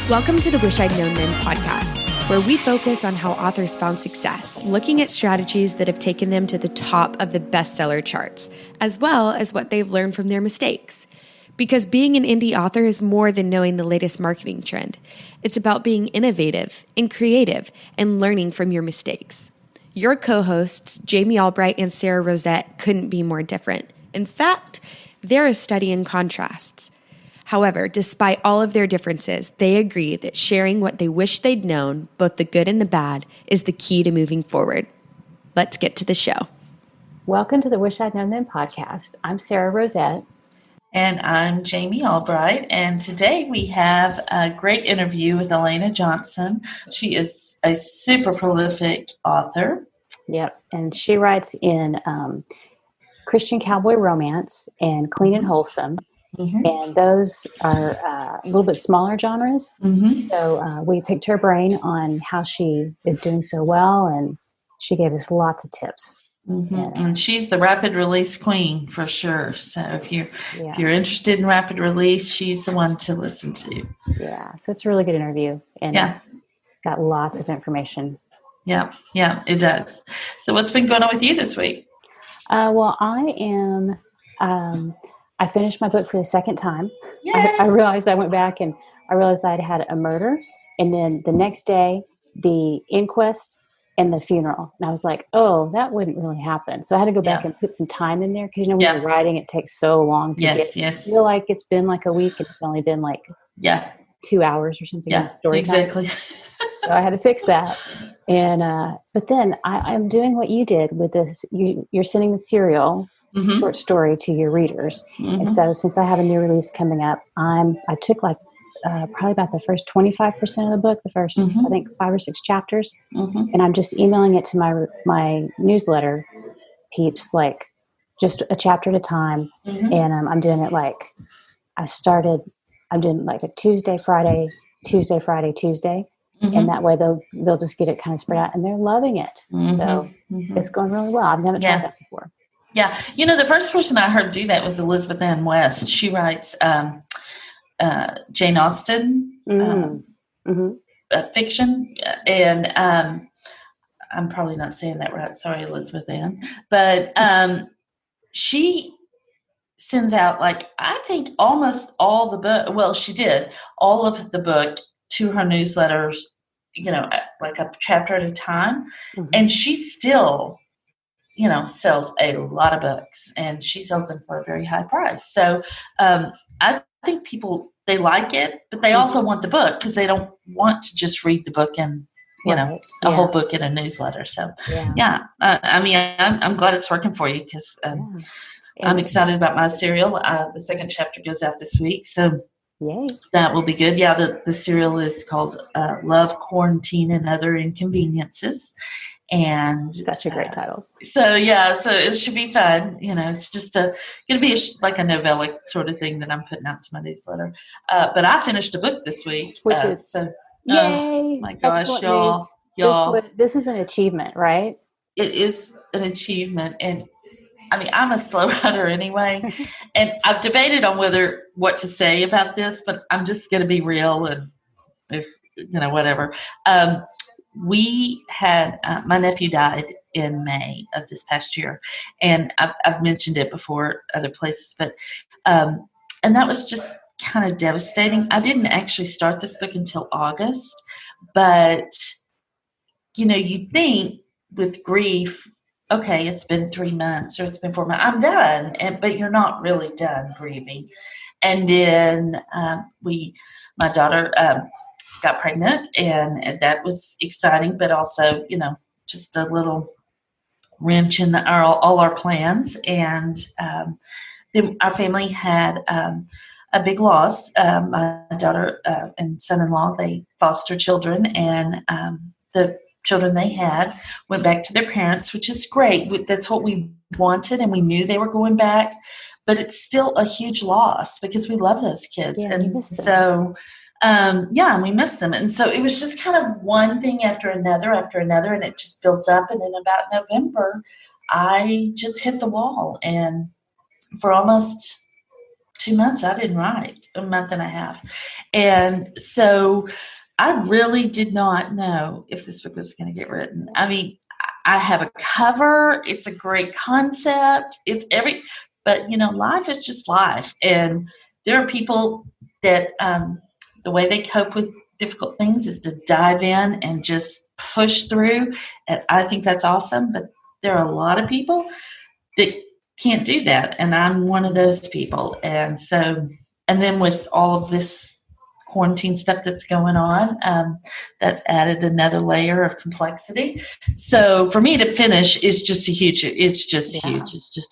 Welcome to the Wish I'd Known Then podcast, where we focus on how authors found success, looking at strategies that have taken them to the top of the bestseller charts, as well as what they've learned from their mistakes. Because being an indie author is more than knowing the latest marketing trend. It's about being innovative and creative and learning from your mistakes. Your co-hosts, Jami and Sara Rosette, couldn't be more different. In fact, they're a study in contrasts. However, despite all of their differences, they agree that sharing what they wish they'd known, both the good and the bad, is the key to moving forward. Let's get to the show. Welcome to the Wish I'd Known Then podcast. I'm Sara Rosette. And I'm Jami Albright. And today we have a great interview with Elana Johnson. She is a super prolific author. Yep. And she writes in Christian cowboy romance and clean and wholesome. Mm-hmm. And those are a little bit smaller genres. Mm-hmm. So we picked her brain on how she is doing so well, and she gave us lots of tips. Mm-hmm. And she's the rapid release queen for sure. So if you're interested in rapid release, she's the one to listen to. Yeah. So it's a really good interview, and it's got lots of information. Yeah, it does. So what's been going on with you this week? Well, I finished my book for the second time. I realized I went back and I realized I'd had a murder. And then the next day, the inquest and the funeral. And I was like, oh, that wouldn't really happen. So I had to go back and put some time in there. Because, when you're writing, it takes so long to get. I feel like it's been like a week and it's only been like 2 hours or something. Yeah, exactly. So I had to fix that. And but then I'm doing what you did with this. You're sending the serial short story to your readers. Mm-hmm. And so since I have a new release coming up, I took probably about the first 25% of the book, the first, I think 5 or 6 chapters. Mm-hmm. And I'm just emailing it to my newsletter peeps, like just a chapter at a time. Mm-hmm. And I'm doing it I'm doing like a Tuesday, Friday, Tuesday, Friday, Tuesday. Mm-hmm. And that way they'll just get it kind of spread out, and they're loving it. Mm-hmm. So it's going really well. I've never tried that before. Yeah. The first person I heard do that was Elizabeth Ann West. She writes Jane Austen fiction. And I'm probably not saying that right. Sorry, Elizabeth Ann. But she sends out, I think almost all the book. Well, she did all of the book to her newsletters, like a chapter at a time. Mm-hmm. And she still sells a lot of books, and she sells them for a very high price. So I think people, they like it, but they also want the book because they don't want to just read the book and, a whole book in a newsletter. So, I'm glad it's working for you because I'm excited about my serial. The second chapter goes out this week, so that will be good. Yeah, the serial is called Love, Quarantine, and Other Inconveniences. And such a great title. So it should be fun. It's just going to be like a novella sort of thing that I'm putting out to my newsletter. But I finished a book this week, which is yay! Oh my gosh, y'all! This is an achievement, right? It is an achievement, and I'm a slow writer anyway, and I've debated on what to say about this, but I'm just going to be real and if whatever. We had my nephew died in May of this past year, and I've mentioned it before other places, but and that was just kind of devastating. I didn't actually start this book until August, but you think with grief, okay, it's been 3 months or it's been 4 months, I'm done, but you're not really done grieving. And then my daughter got pregnant, and that was exciting, but also, just a little wrench in all our plans. And then our family had a big loss. My daughter and son-in-law, they foster children, and the children they had went back to their parents, which is great. That's what we wanted, and we knew they were going back, but it's still a huge loss because we love those kids. And so we missed them. And so it was just kind of one thing after another, and it just built up. And in about November, I just hit the wall. And for almost 2 months I didn't write, a month and a half. And so I really did not know if this book was going to get written. I mean, I have a cover. It's a great concept. But life is just life. And there are people that the way they cope with difficult things is to dive in and just push through. And I think that's awesome. But there are a lot of people that can't do that. And I'm one of those people. And then with all of this quarantine stuff that's going on, that's added another layer of complexity. So for me to finish is just huge. It's just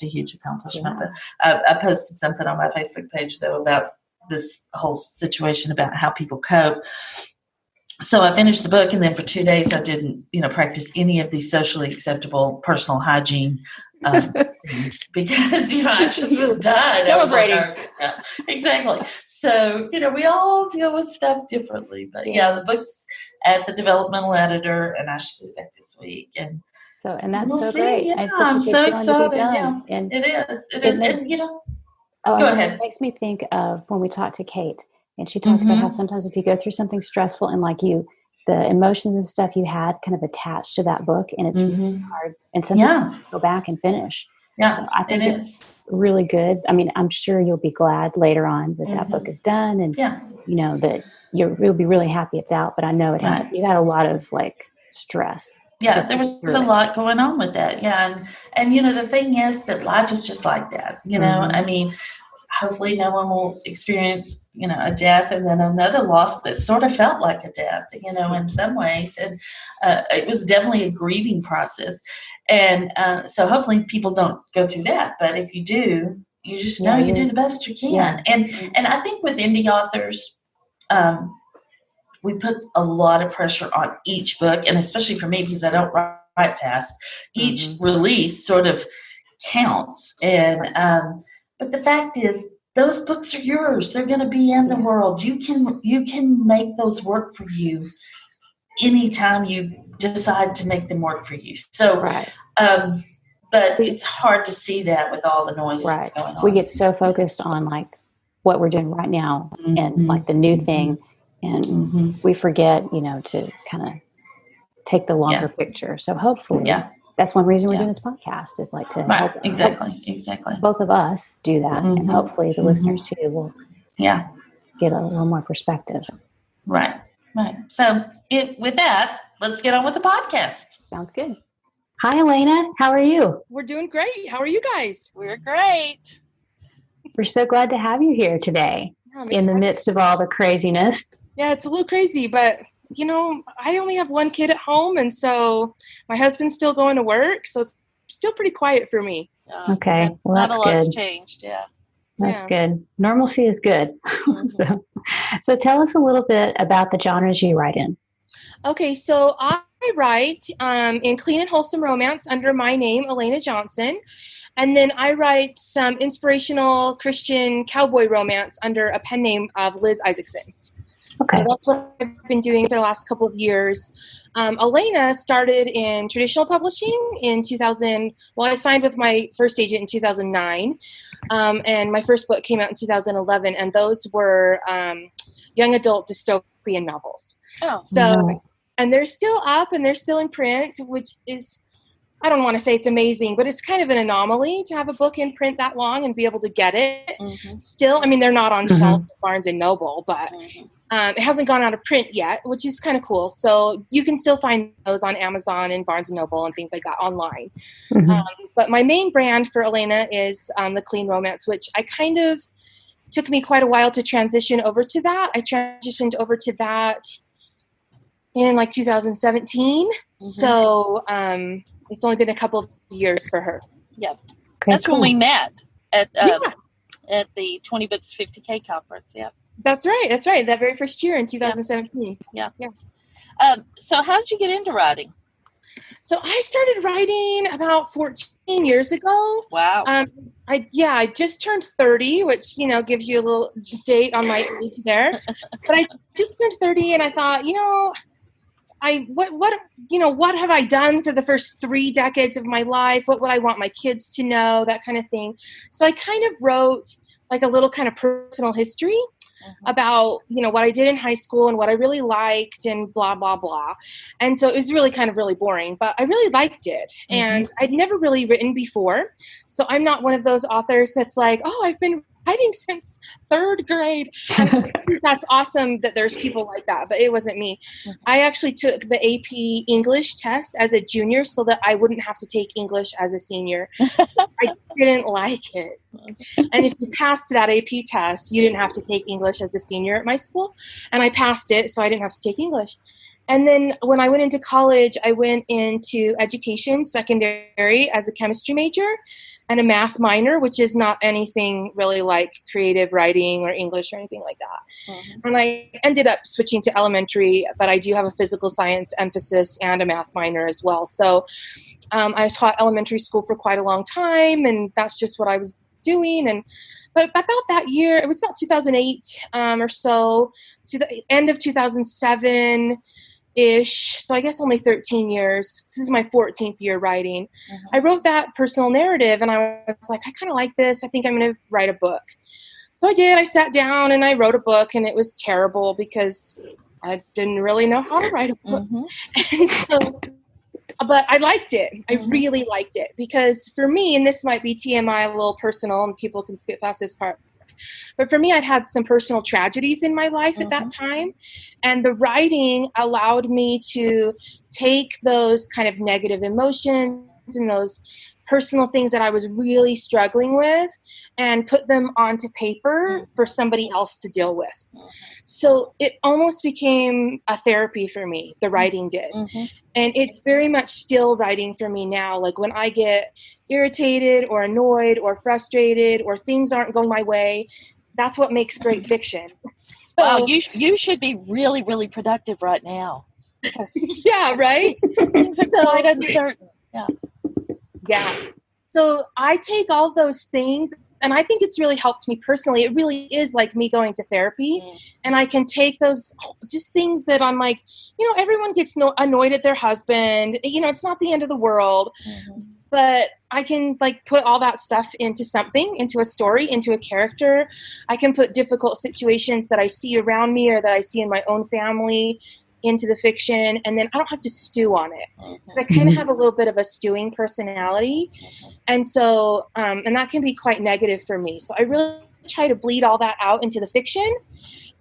a huge accomplishment. Yeah. But I posted something on my Facebook page though about this whole situation about how people cope. So I finished the book, and then for 2 days I didn't, practice any of these socially acceptable personal hygiene things because I just was done. Celebrating. Yeah, exactly. So we all deal with stuff differently, but the book's at the developmental editor, and I should be back this week. And that's we'll so see. great. Yeah, It's such a I'm big so feeling to be excited. done. Yeah, And it is. It is. makes- And go ahead. It makes me think of when we talked to Kait, and she talked about how sometimes if you go through something stressful and the emotions and stuff you had kind of attached to that book, and it's really hard. And sometimes you go back and finish. Yeah, so I think it's really good. I mean, I'm sure you'll be glad later on that book is done, and that you'll be really happy it's out. But I know you had a lot of stress. Yeah, there was a lot going on with that. Yeah, and the thing is that life is just like that. I mean, hopefully no one will experience, a death and then another loss that sort of felt like a death, in some ways. And it was definitely a grieving process. And so hopefully people don't go through that. But if you do, you just know you do the best you can. Yeah. And I think with indie authors, we put a lot of pressure on each book, and especially for me because I don't write fast, each release sort of counts. And but the fact is, those books are yours. They're going to be in the world. You can make those work for you anytime you decide to make them work for you. So, but it's hard to see that with all the noise that's going on. We get so focused on what we're doing right now and the new thing. And we forget, to kind of take the longer picture. So hopefully that's one reason we're doing this podcast is to help exactly both of us do that. And hopefully the listeners too will get a little more perspective. Right. So with that, let's get on with the podcast. Sounds good. Hi, Elana. How are you? We're doing great. How are you guys? We're great. We're so glad to have you here today in the midst of all the craziness. Yeah, it's a little crazy, but I only have one kid at home, and so my husband's still going to work, so it's still pretty quiet for me. Okay, well, that's good. Not a lot's changed, That's good. Normalcy is good. So tell us a little bit about the genres you write in. Okay, so I write in clean and wholesome romance under my name, Elana Johnson, and then I write some inspirational Christian cowboy romance under a pen name of Liz Isaacson. Okay. So that's what I've been doing for the last couple of years. Elana started in traditional publishing in 2000. Well, I signed with my first agent in 2009, and my first book came out in 2011, and those were young adult dystopian novels. And they're still up and they're still in print, which is, I don't want to say it's amazing, but it's kind of an anomaly to have a book in print that long and be able to get it. Still, I mean, they're not on shelves at Barnes and Noble, but it hasn't gone out of print yet, which is kind of cool. So you can still find those on Amazon and Barnes and Noble and things like that online. But my main brand for Elana is the clean romance, which I kind of took me quite a while to transition over to that. I transitioned over to that in 2017. So, it's only been a couple of years for her. Yeah. Okay, That's when we met at the 20 Books 50K conference. Yeah. That's right. That very first year in 2017. Yeah. So how did you get into writing? So I started writing about 14 years ago. Wow. I just turned 30, which, gives you a little date on my age there. But I just turned 30 and I thought, what have I done for the first 3 decades of my life? What would I want my kids to know? That kind of thing. So I kind of wrote like a little kind of personal history about, what I did in high school and what I really liked and blah, blah, blah. And so it was really kind of really boring, but I really liked it. And I'd never really written before. So I'm not one of those authors that's like, oh, I've been writing since third grade. And that's awesome that there's people like that, but it wasn't me. I actually took the AP English test as a junior so that I wouldn't have to take English as a senior. I didn't like it. And if you passed that AP test, you didn't have to take English as a senior at my school. And I passed it, so I didn't have to take English. And then when I went into college, I went into education, secondary, as a chemistry major and a math minor, which is not anything really like creative writing or English or anything like that. And I ended up switching to elementary, but I do have a physical science emphasis and a math minor as well. So I taught elementary school for quite a long time, and that's just what I was doing. But about that year, it was about 2008 or so, to the end of 2007 ish. So I guess only 13 years. This is my 14th year writing. I wrote that personal narrative and I was like, I kind of like this. I think I'm going to write a book. So I did. I sat down and I wrote a book, and it was terrible because I didn't really know how to write a book. And so, but I liked it. I really liked it because for me, and this might be TMI, a little personal, and people can skip past this part, but for me, I'd had some personal tragedies in my life at that time. And the writing allowed me to take those kind of negative emotions and those personal things that I was really struggling with and put them onto paper for somebody else to deal with. So it almost became a therapy for me, the writing did. And it's very much still writing for me now. Like when I get irritated or annoyed or frustrated or things aren't going my way, that's what makes great fiction. So, wow, you should be really, really productive right now. Yeah, right? Things are quite uncertain. Yeah. So I take all those things, and I think it's really helped me personally. It really is like me going to therapy, and I can take those just things that I'm like, everyone gets annoyed at their husband. It's not the end of the world. But I can like put all that stuff into something, into a story, into a character. I can put difficult situations that I see around me or that I see in my own family into the fiction, and then I don't have to stew on it because I kind of have a little bit of a stewing personality. And so, and that can be quite negative for me. So I really try to bleed all that out into the fiction.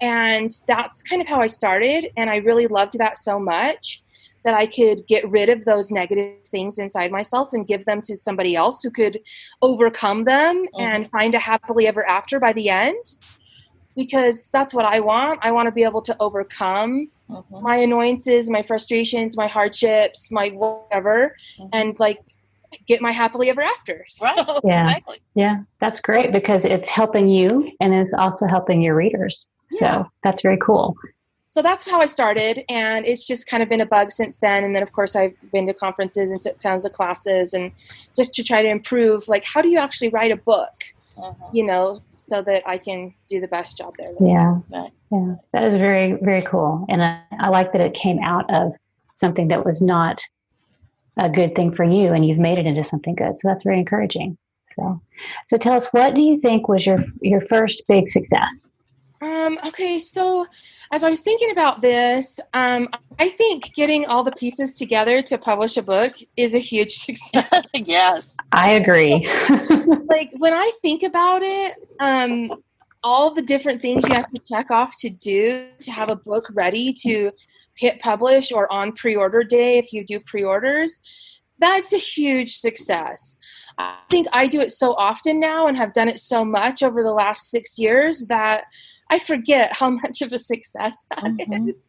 And that's kind of how I started. And I really loved that so much that I could get rid of those negative things inside myself and give them to somebody else who could overcome them and find a happily ever after by the end. Because that's what I want. I want to be able to overcome my annoyances, my frustrations, my hardships, my whatever, and like get my happily ever after. Right. So, Exactly. Yeah, that's great because it's helping you and it's also helping your readers. So that's very cool. So that's how I started, and it's just kind of been a bug since then. And then, of course, I've been to conferences and took tons of classes, and just to try to improve, like, how do you actually write a book, so that I can do the best job there. Yeah, that is very, very cool. And I like that it came out of something that was not a good thing for you, and you've made it into something good. So that's very encouraging. So tell us, what do you think was your first big success? Okay, so as I was thinking about this, I think getting all the pieces together to publish a book is a huge success. Yes. I agree. Like when I think about it, all the different things you have to check off to do to have a book ready to hit publish or on pre-order day if you do pre-orders, that's a huge success. I think I do it so often now and have done it so much over the last 6 years that I forget how much of a success that is.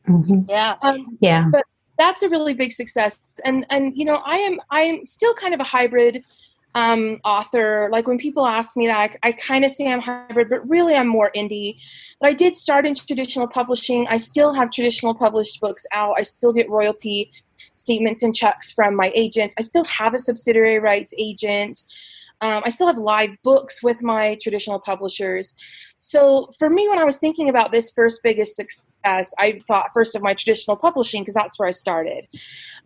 Yeah. But that's a really big success. And I'm still kind of a hybrid author. Like when people ask me that, I kind of say I'm hybrid, but really I'm more indie. But I did start in traditional publishing. I still have traditional published books out. I still get royalty statements and checks from my agents. I still have a subsidiary rights agent. I still have live books with my traditional publishers. So for me, when I was thinking about this first biggest success, I thought first of my traditional publishing because that's where I started.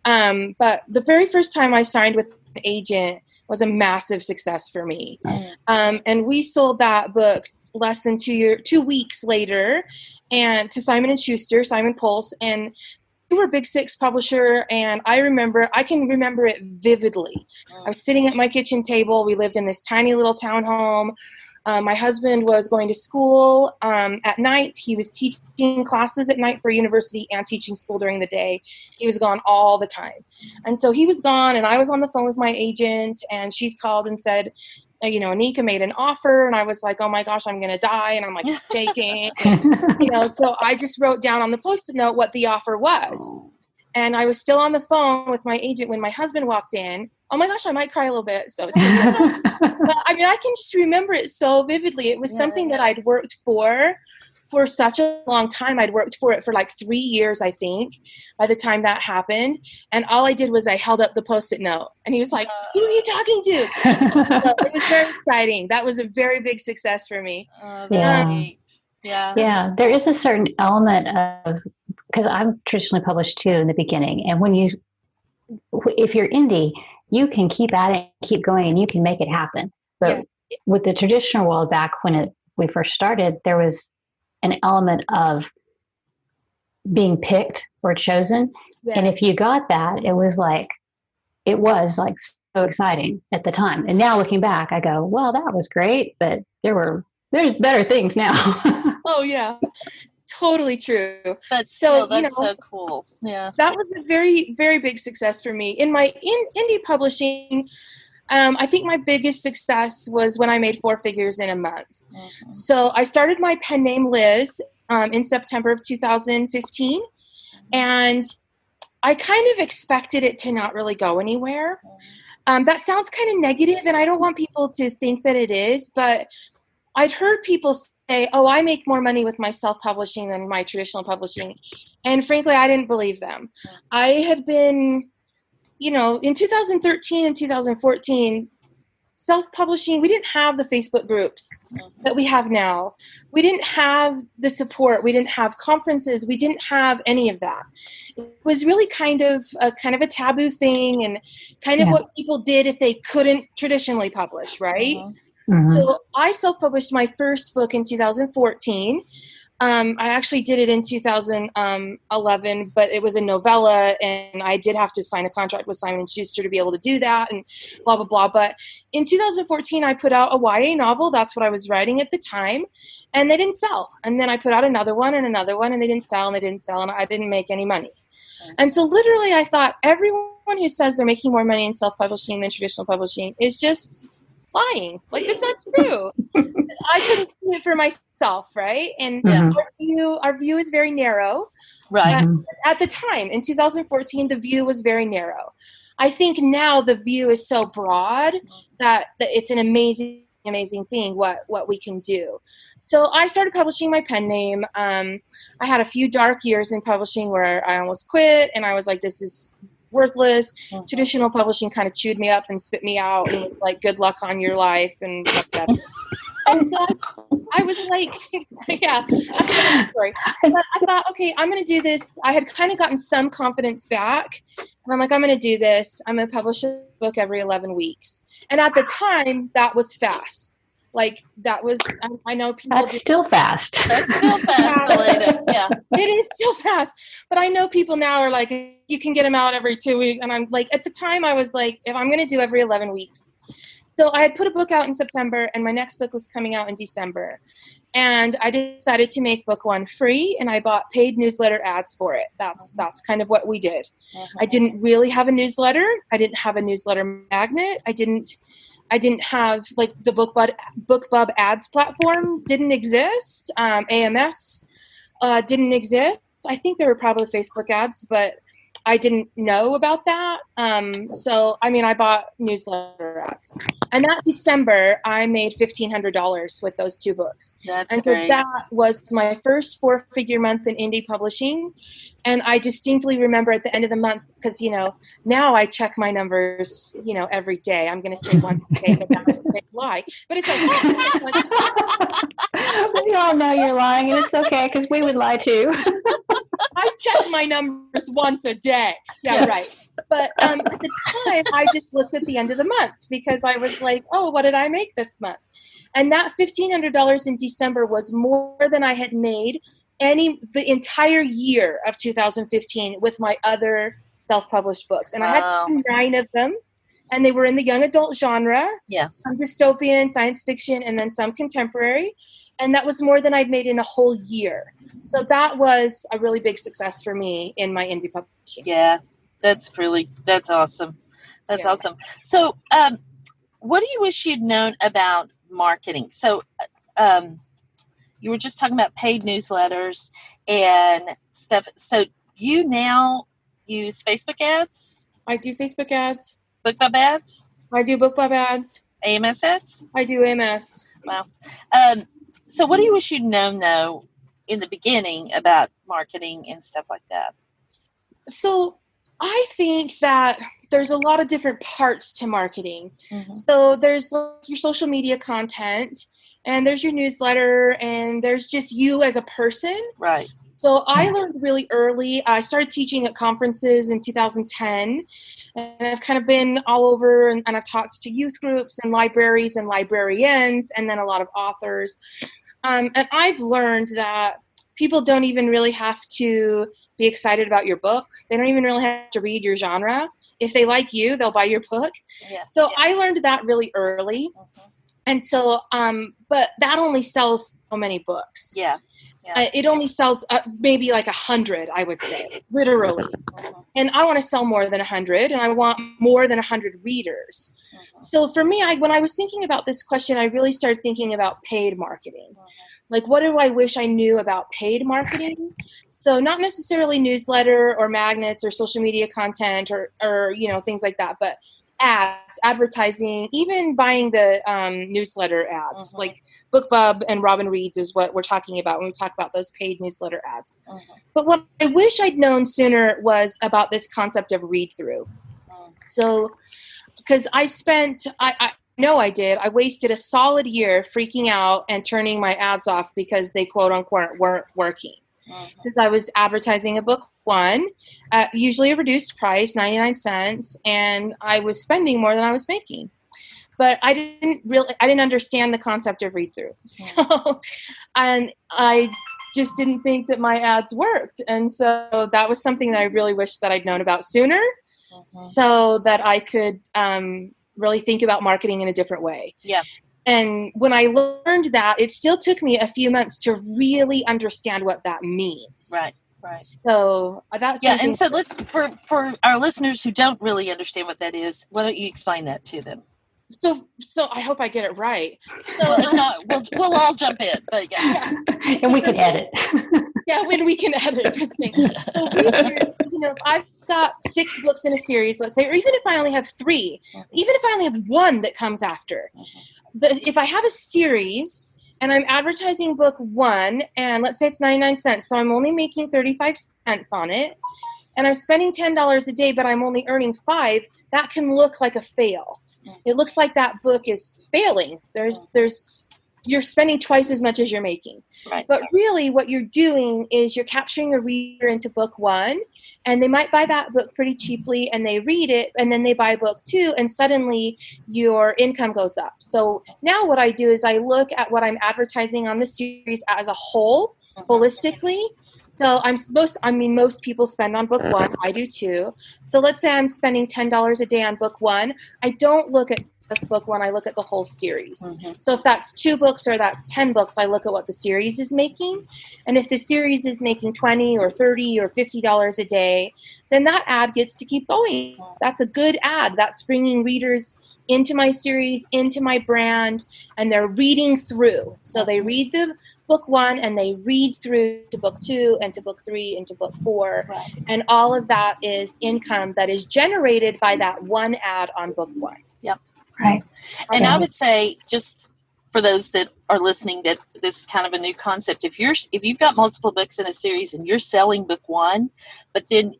But the very first time I signed with an agent was a massive success for me. And we sold that book less than 2 weeks later, and to Simon & Schuster, Simon Pulse, and we were a Big Six publisher, and I can remember it vividly. I was sitting at my kitchen table. We lived in this tiny little townhome. My husband was going to school at night. He was teaching classes at night for university and teaching school during the day. He was gone all the time. And so he was gone, and I was on the phone with my agent, and she called and said, Anika made an offer, and I was like, oh my gosh, I'm going to die. And I'm like shaking, and, so I just wrote down on the Post-it note what the offer was. And I was still on the phone with my agent when my husband walked in. Oh my gosh, I might cry a little bit. So it's but I can just remember it so vividly. It was something that I'd worked for such a long time. I'd worked for it for like 3 years, I think, by the time that happened. And all I did was I held up the Post-it note, and he was like, who are you talking to? So it was very exciting. That was a very big success for me. Neat. Yeah. There is a certain element of, because I'm traditionally published too in the beginning. And if you're indie, you can keep at it, keep going, and you can make it happen. But with the traditional world, back when we first started, there was an element of being picked or chosen. Yes. And if you got that, it was like so exciting at the time. And now looking back, I go, well, that was great, but there's better things now. Oh yeah, totally true. But still, that's so cool. Yeah. That was a very, very big success for me. In my indie publishing, I think my biggest success was when I made 4 figures in a month. Mm-hmm. So I started my pen name Liz in September of 2015. And I kind of expected it to not really go anywhere. That sounds kind of negative, and I don't want people to think that it is, but I'd heard people say, oh, I make more money with my self-publishing than my traditional publishing. And frankly, I didn't believe them. I had been... in 2013 and 2014, self-publishing, we didn't have the Facebook groups that we have now. We didn't have the support. We didn't have conferences. We didn't have any of that. It was really kind of a taboo thing, and kind of what people did if they couldn't traditionally publish, right? Mm-hmm. So I self-published my first book in 2014. I actually did it in 2011, but it was a novella, and I did have to sign a contract with Simon & Schuster to be able to do that, and blah, blah, blah. But in 2014, I put out a YA novel. That's what I was writing at the time, and they didn't sell. And then I put out another one, and they didn't sell, and I didn't make any money. And so literally I thought everyone who says they're making more money in self-publishing than traditional publishing is just lying. Like, it's not true. I couldn't do it for myself, right? And our view is very narrow. Right. At the time, in 2014, the view was very narrow. I think now the view is so broad that it's an amazing thing what we can do. So I started publishing my pen name. I had a few dark years in publishing where I almost quit, and I was like, this is worthless. Traditional publishing kind of chewed me up and spit me out and was like, good luck on your life and whatever. And so I was like, that's another story. But I thought, okay, I'm going to do this. I had kind of gotten some confidence back. And I'm like, I'm going to do this. I'm going to publish a book every 11 weeks. And at the time, that was fast. Like, that was, I know people. That's still fast. That's still fast, Elana. Yeah. It is still fast. But I know people now are like, you can get them out every 2 weeks. And I'm like, at the time, I was like, if I'm going to do every 11 weeks. So I had put a book out in September, and my next book was coming out in December. And I decided to make book 1 free, and I bought paid newsletter ads for it. That's kind of what we did. I didn't really have a newsletter. I didn't have a newsletter magnet. I didn't have, like, the BookBub ads platform didn't exist. AMS didn't exist. I think there were probably Facebook ads, but I didn't know about that. So, I bought newsletter ads. And that December, I made $1,500 with those 2 books. That's great. So that was my first 4-figure month in indie publishing. And I distinctly remember at the end of the month, because, now I check my numbers, every day. I'm going to say one day, but that's a big lie. But it's like, we all know you're lying, and it's okay, because we would lie too. I check my numbers once a day. Yeah, right. But at the time, I just looked at the end of the month, because I was like, oh, what did I make this month? And that $1,500 in December was more than I had made the entire year of 2015 with my other self-published books. And I had 9 of them, and they were in the young adult genre. Yeah. Some dystopian, science fiction, and then some contemporary. And that was more than I'd made in a whole year. So that was a really big success for me in my indie publishing. Yeah, that's awesome. That's awesome. So, what do you wish you'd known about marketing? So, you were just talking about paid newsletters and stuff. So, you now use Facebook ads? I do Facebook ads. BookBub ads? I do BookBub ads. AMS ads? I do AMS. Wow. So what do you wish you'd known, though, in the beginning about marketing and stuff like that? So I think that there's a lot of different parts to marketing. Mm-hmm. So there's your social media content, and there's your newsletter, and there's just you as a person. Right. So I learned really early. I started teaching at conferences in 2010, and I've kind of been all over, and I've talked to youth groups and libraries and librarians, and then a lot of authors. And I've learned that people don't even really have to be excited about your book. They don't even really have to read your genre. If they like you, they'll buy your book. Yes. So I learned that really early. Mm-hmm. And so, but that only sells so many books. Yeah. Yeah. It only sells maybe like 100, I would say, literally. Mm-hmm. And I want to sell more than 100, and I want more than 100 readers. Mm-hmm. So for me, when I was thinking about this question, I really started thinking about paid marketing. Mm-hmm. Like, what do I wish I knew about paid marketing? So not necessarily newsletter or magnets or social media content or things like that, but ads, advertising, even buying the newsletter ads. Mm-hmm. Like BookBub and Robin Reads is what we're talking about when we talk about those paid newsletter ads. Mm-hmm. But what I wish I'd known sooner was about this concept of read-through. Mm-hmm. So, because I know I did. I wasted a solid year freaking out and turning my ads off because they quote unquote weren't working. Because I was advertising a book one, usually a reduced price, 99 cents, and I was spending more than I was making. But I didn't understand the concept of read-through. So, and I just didn't think that my ads worked. And so that was something that I really wish that I'd known about sooner, so that I could really think about marketing in a different way. Yeah. And when I learned that, it still took me a few months to really understand what that means. Right. Right. So that's and so let's for our listeners who don't really understand what that is, why don't you explain that to them? So I hope I get it right. So well, if not, we'll all jump in. But yeah. And we can edit. When we can edit. So if I've got 6 books in a series, let's say, or even if I only have 3, even if I only have 1 that comes after, if I have a series and I'm advertising book 1, and let's say it's 99 cents, so I'm only making 35 cents on it, and I'm spending $10 a day, but I'm only earning 5, that can look like a fail. It looks like that book is failing. You're spending twice as much as you're making. Right. But really what you're doing is you're capturing a reader into book 1, and they might buy that book pretty cheaply, and they read it, and then they buy book 2, and suddenly your income goes up. So now what I do is I look at what I'm advertising on the series as a whole, holistically. So most people spend on book 1. I do too. So let's say I'm spending $10 a day on book 1. I don't look at just book 1. I look at the whole series. So if that's 2 books or that's 10 books, I look at what the series is making. And if the series is making $20 or $30 or $50 a day, then that ad gets to keep going. That's a good ad. That's bringing readers into my series, into my brand, and they're reading through. So they read the book 1 and they read through to book 2 and to book 3 and to book 4. Right. And all of that is income that is generated by that one ad on book 1. Yep. Right. And I would say, just for those that are listening, that this is kind of a new concept. If you've got multiple books in a series and you're selling book 1, but then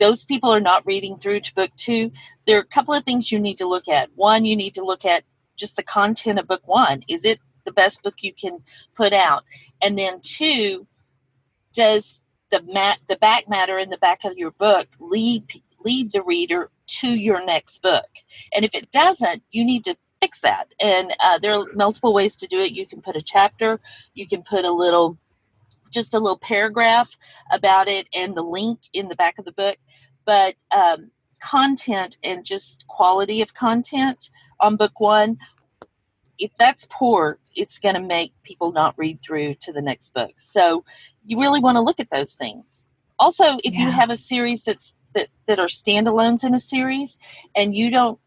those people are not reading through to book 2, there are a couple of things you need to look at. One, you need to look at just the content of book 1. Is it the best book you can put out? And then 2, does the back matter in the back of your book lead the reader to your next book? And if it doesn't, you need to fix that. And there are multiple ways to do it. You can put a chapter, you can put just a little paragraph about it and the link in the back of the book. But content and just quality of content on book one, if that's poor, it's going to make people not read through to the next book. So you really want to look at those things. Also, if you have a series that are standalones in a series, and you don't,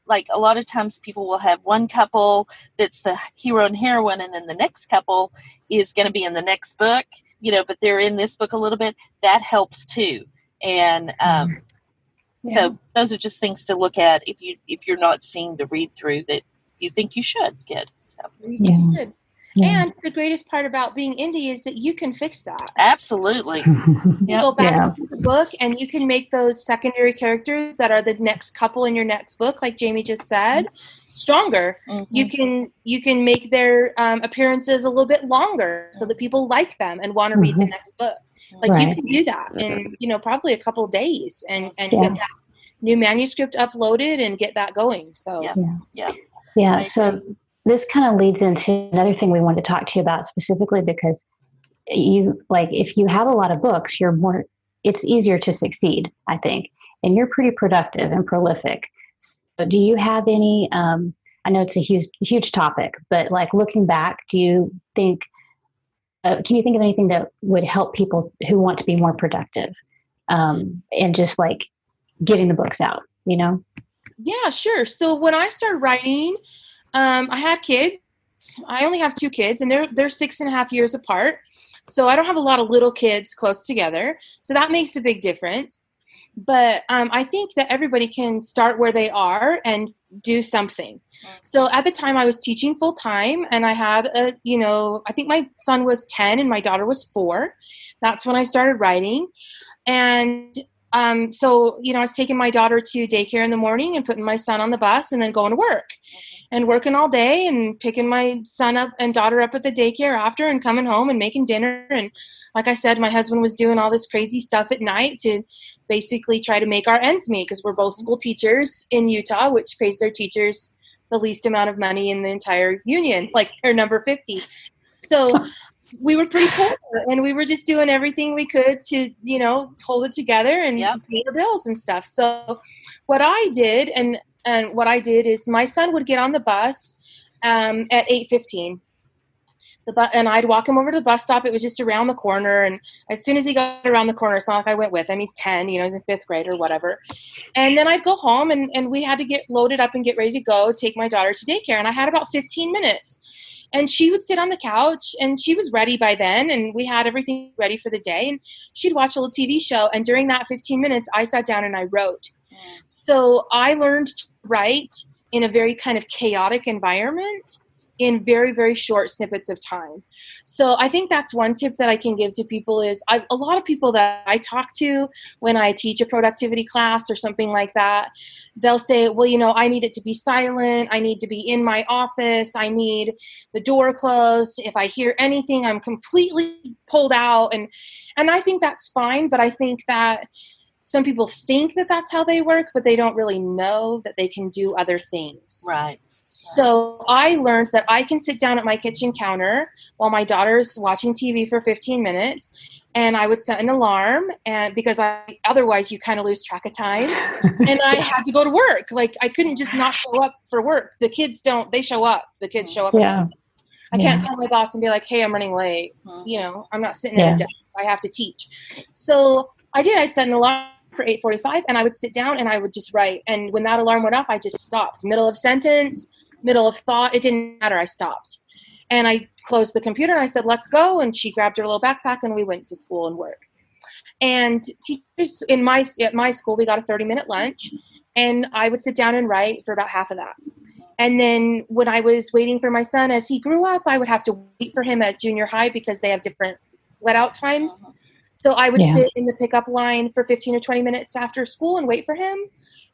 like a lot of times people will have one couple that's the hero and heroine, and then the next couple is going to be in the next book, but they're in this book a little bit. That helps too. And so those are just things to look at if you're not seeing the read through that you think you should get. So. You should. Yeah. And the greatest part about being indie is that you can fix that. Absolutely. You go back to the book and you can make those secondary characters that are the next couple in your next book, like Jami just said, stronger. Mm-hmm. You can make their appearances a little bit longer so that people like them and want to read the next book. Like you can do that in probably a couple of days and get that new manuscript uploaded and get that going. So So this kind of leads into another thing we wanted to talk to you about specifically, because if you have a lot of books, it's easier to succeed, I think, and you're pretty productive and prolific. So do you have any, I know it's a huge topic, but like looking back, do you think, can you think of anything that would help people who want to be more productive, and just like getting the books out, Yeah, sure. So when I started writing, I had kids. I only have 2 kids, and they're 6.5 years apart. So I don't have a lot of little kids close together. So that makes a big difference. But I think that everybody can start where they are and do something. So at the time I was teaching full time, and I had I think my son was 10 and my daughter was 4. That's when I started writing. And so, I was taking my daughter to daycare in the morning and putting my son on the bus and then going to work and working all day and picking my son up and daughter up at the daycare after and coming home and making dinner. And like I said, my husband was doing all this crazy stuff at night to basically try to make our ends meet, because we're both school teachers in Utah, which pays their teachers the least amount of money in the entire union, like they're number 50. So we were pretty poor, and we were just doing everything we could to, hold it together and pay the bills and stuff. So what I did, and what I did is my son would get on the bus at 8:15. And I'd walk him over to the bus stop. It was just around the corner. And as soon as he got around the corner, it's not like I went with him. He's 10, he's in 5th grade or whatever. And then I'd go home, and we had to get loaded up and get ready to go take my daughter to daycare. And I had about 15 minutes. And she would sit on the couch, and she was ready by then, and we had everything ready for the day. And she'd watch a little TV show, and during that 15 minutes, I sat down and I wrote. So I learned to write in a very kind of chaotic environment in very, very short snippets of time. So I think that's one tip that I can give to people is a lot of people that I talk to when I teach a productivity class or something like that, they'll say, well, I need it to be silent. I need to be in my office. I need the door closed. If I hear anything, I'm completely pulled out. And I think that's fine, but I think that some people think that that's how they work, but they don't really know that they can do other things. Right. So I learned that I can sit down at my kitchen counter while my daughter's watching TV for 15 minutes, and I would set an alarm, and because otherwise you kind of lose track of time, and I had to go to work. Like I couldn't just not show up for work. The kids they show up. The kids show up. Yeah. I can't call my boss and be like, hey, I'm running late. I'm not sitting at a desk. I have to teach. So I did. I set an alarm for 8:45, and I would sit down and I would just write. And when that alarm went off, I just stopped. Middle of sentence, middle of thought, it didn't matter. I stopped. And I closed the computer and I said, let's go. And she grabbed her little backpack and we went to school and work. And teachers at my school, we got a 30-minute lunch, and I would sit down and write for about half of that. And then when I was waiting for my son, as he grew up, I would have to wait for him at junior high because they have different let-out times. So I would sit in the pickup line for 15 or 20 minutes after school and wait for him,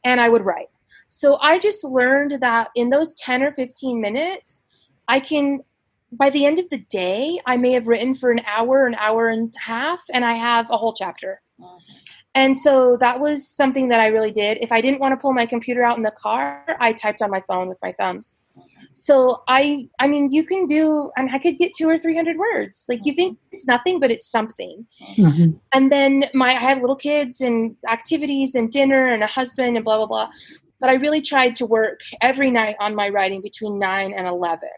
and I would write. So I just learned that in those 10 or 15 minutes, by the end of the day, I may have written for an hour and a half, and I have a whole chapter. And so that was something that I really did. If I didn't want to pull my computer out in the car, I typed on my phone with my thumbs. So I mean, you can do, I could get 200 or 300 words. Like, you think it's nothing, but it's something. Mm-hmm. And then I had little kids and activities and dinner and a husband and blah, blah, blah. But I really tried to work every night on my writing between 9 and 11.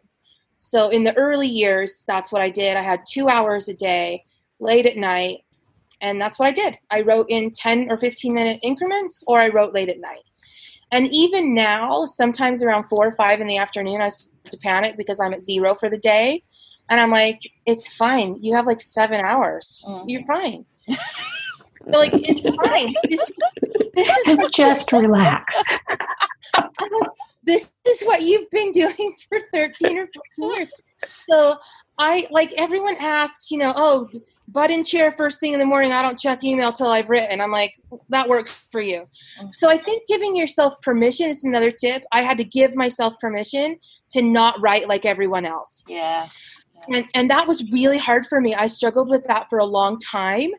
So in the early years, that's what I did. I had 2 hours a day, late at night. And that's what I did. I wrote in 10 or 15-minute increments, or I wrote late at night. And even now, sometimes around 4 or 5 in the afternoon, I start to panic because I'm at 0 for the day. And I'm like, it's fine. You have like 7 hours. You're fine. So, like, it's fine. This is Just relax. This is what you've been doing for 13 or 14 years. So everyone asks, oh, butt in chair first thing in the morning. I don't check email till I've written. I'm like, that works for you. So I think giving yourself permission is another tip. I had to give myself permission to not write like everyone else. Yeah. And that was really hard for me. I struggled with that for a long time.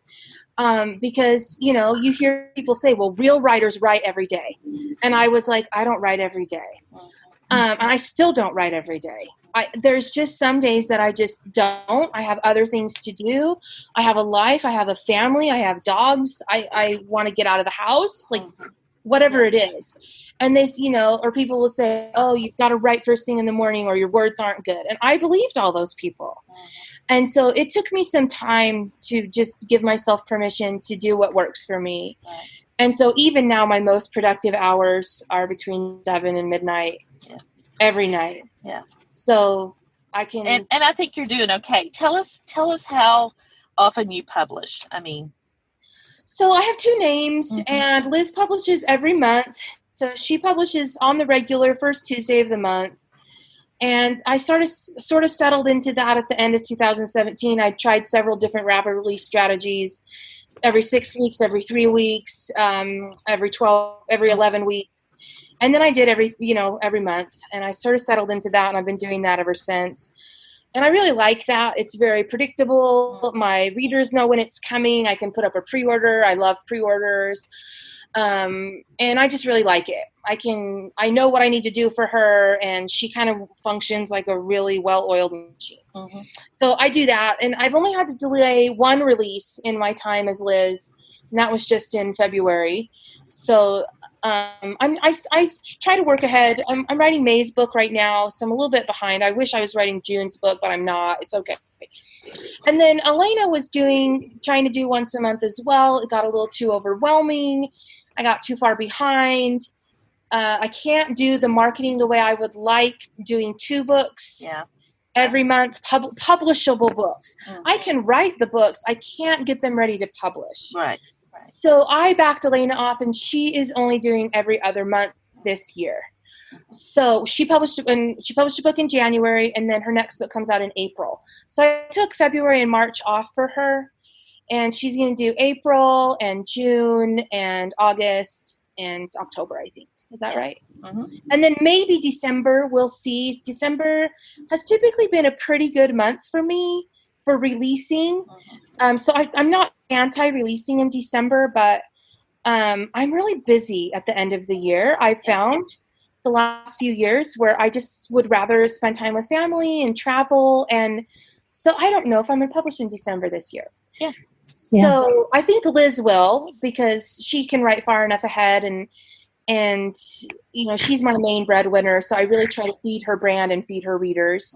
Because, you hear people say, well, real writers write every day. And I was like, I don't write every day. And I still don't write every day. There's just some days that I just don't. I have other things to do. I have a life. I have a family. I have dogs. I want to get out of the house, like whatever it is. And they, or people will say, oh, you've got to write first thing in the morning or your words aren't good. And I believed all those people. And so it took me some time to just give myself permission to do what works for me. Right. And so even now, my most productive hours are between 7 and midnight every night. Yeah. So I can. And I think you're doing okay. Tell us how often you publish. So I have 2 names, and Liz publishes every month. So she publishes on the regular first Tuesday of the month. And I sort of settled into that at the end of 2017. I tried several different rapid release strategies, every 6 weeks, every 3 weeks, every 11 weeks. And then I did every month. And I sort of settled into that, and I've been doing that ever since. And I really like that. It's very predictable. My readers know when it's coming. I can put up a pre-order. I love pre-orders. And I just really like it. I know what I need to do for her, and she kind of functions like a really well-oiled machine. So I do that, and I've only had to delay 1 release in my time as Liz, and that was just in February. So I try to work ahead. I'm writing May's book right now, so I'm a little bit behind. I wish I was writing June's book, but I'm not. It's okay. And then Elena was trying to do once a month as well. It got a little too overwhelming. I got too far behind. I can't do the marketing the way I would like, doing 2 books every month, publishable books. I can write the books. I can't get them ready to publish. Right. So I backed Elena off, and she is only doing every other month this year. So she published a book in January, and then her next book comes out in April. So I took February and March off for her, and she's going to do April and June and August and October, I think. Is that right? And then maybe December, we'll see. December has typically been a pretty good month for me for releasing. So I'm not anti-releasing in December, but I'm really busy at the end of the year. I found the last few years where I just would rather spend time with family and travel. And so I don't know if I'm going to publish in December this year. Yeah. So I think Liz will, because she can write far enough ahead, and she's my main breadwinner. So I really try to feed her brand and feed her readers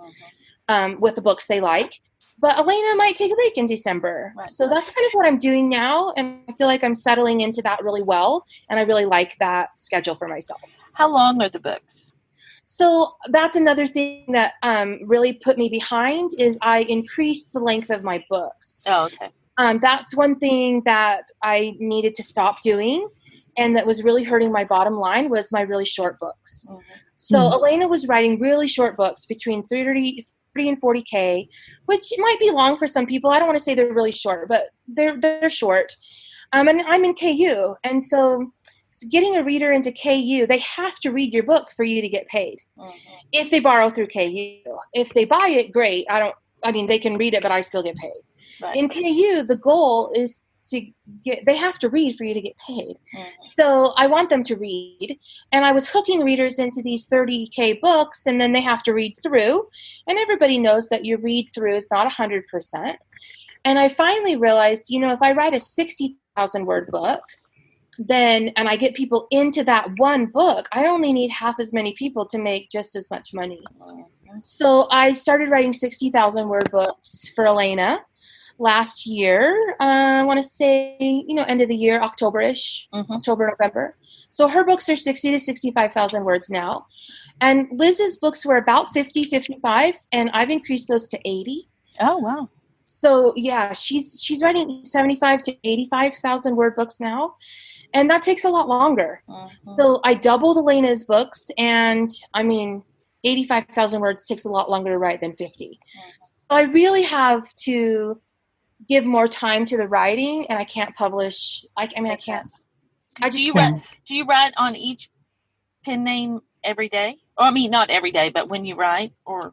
with the books they like. But Elena might take a break in December. Right. So that's kind of what I'm doing now. And I feel like I'm settling into that really well. And I really like that schedule for myself. How long are the books? So that's another thing that really put me behind is I increased the length of my books. Oh, okay. That's one thing that I needed to stop doing, and that was really hurting my bottom line, was my really short books. So Elena was writing really short books between 30 and 40K, which might be long for some people. I don't want to say they're really short, but they're short. And I'm in KU. And so getting a reader into KU, they have to read your book for you to get paid. If they borrow through KU. If they buy it, great. They can read it, but I still get paid. Right. In KU, the goal is they have to read for you to get paid. So I want them to read. And I was hooking readers into these 30K books, and then they have to read through. And everybody knows that your read through is not 100%. And I finally realized, if I write a 60,000 word book, and I get people into that one book, I only need half as many people to make just as much money. So I started writing 60,000 word books for Elana last year. I want to say, end of the year, October-ish, October, November. So her books are 60 to 65,000 words now. And Liz's books were about 50, 55, and I've increased those to 80. Oh, wow. So yeah, she's writing 75 to 85,000 word books now. And that takes a lot longer. So I doubled Elena's books, and 85,000 words takes a lot longer to write than 50. So I really have to give more time to the writing, and I can't publish. I can't. Do you write on each pen name every day? Or, not every day, but when you write, or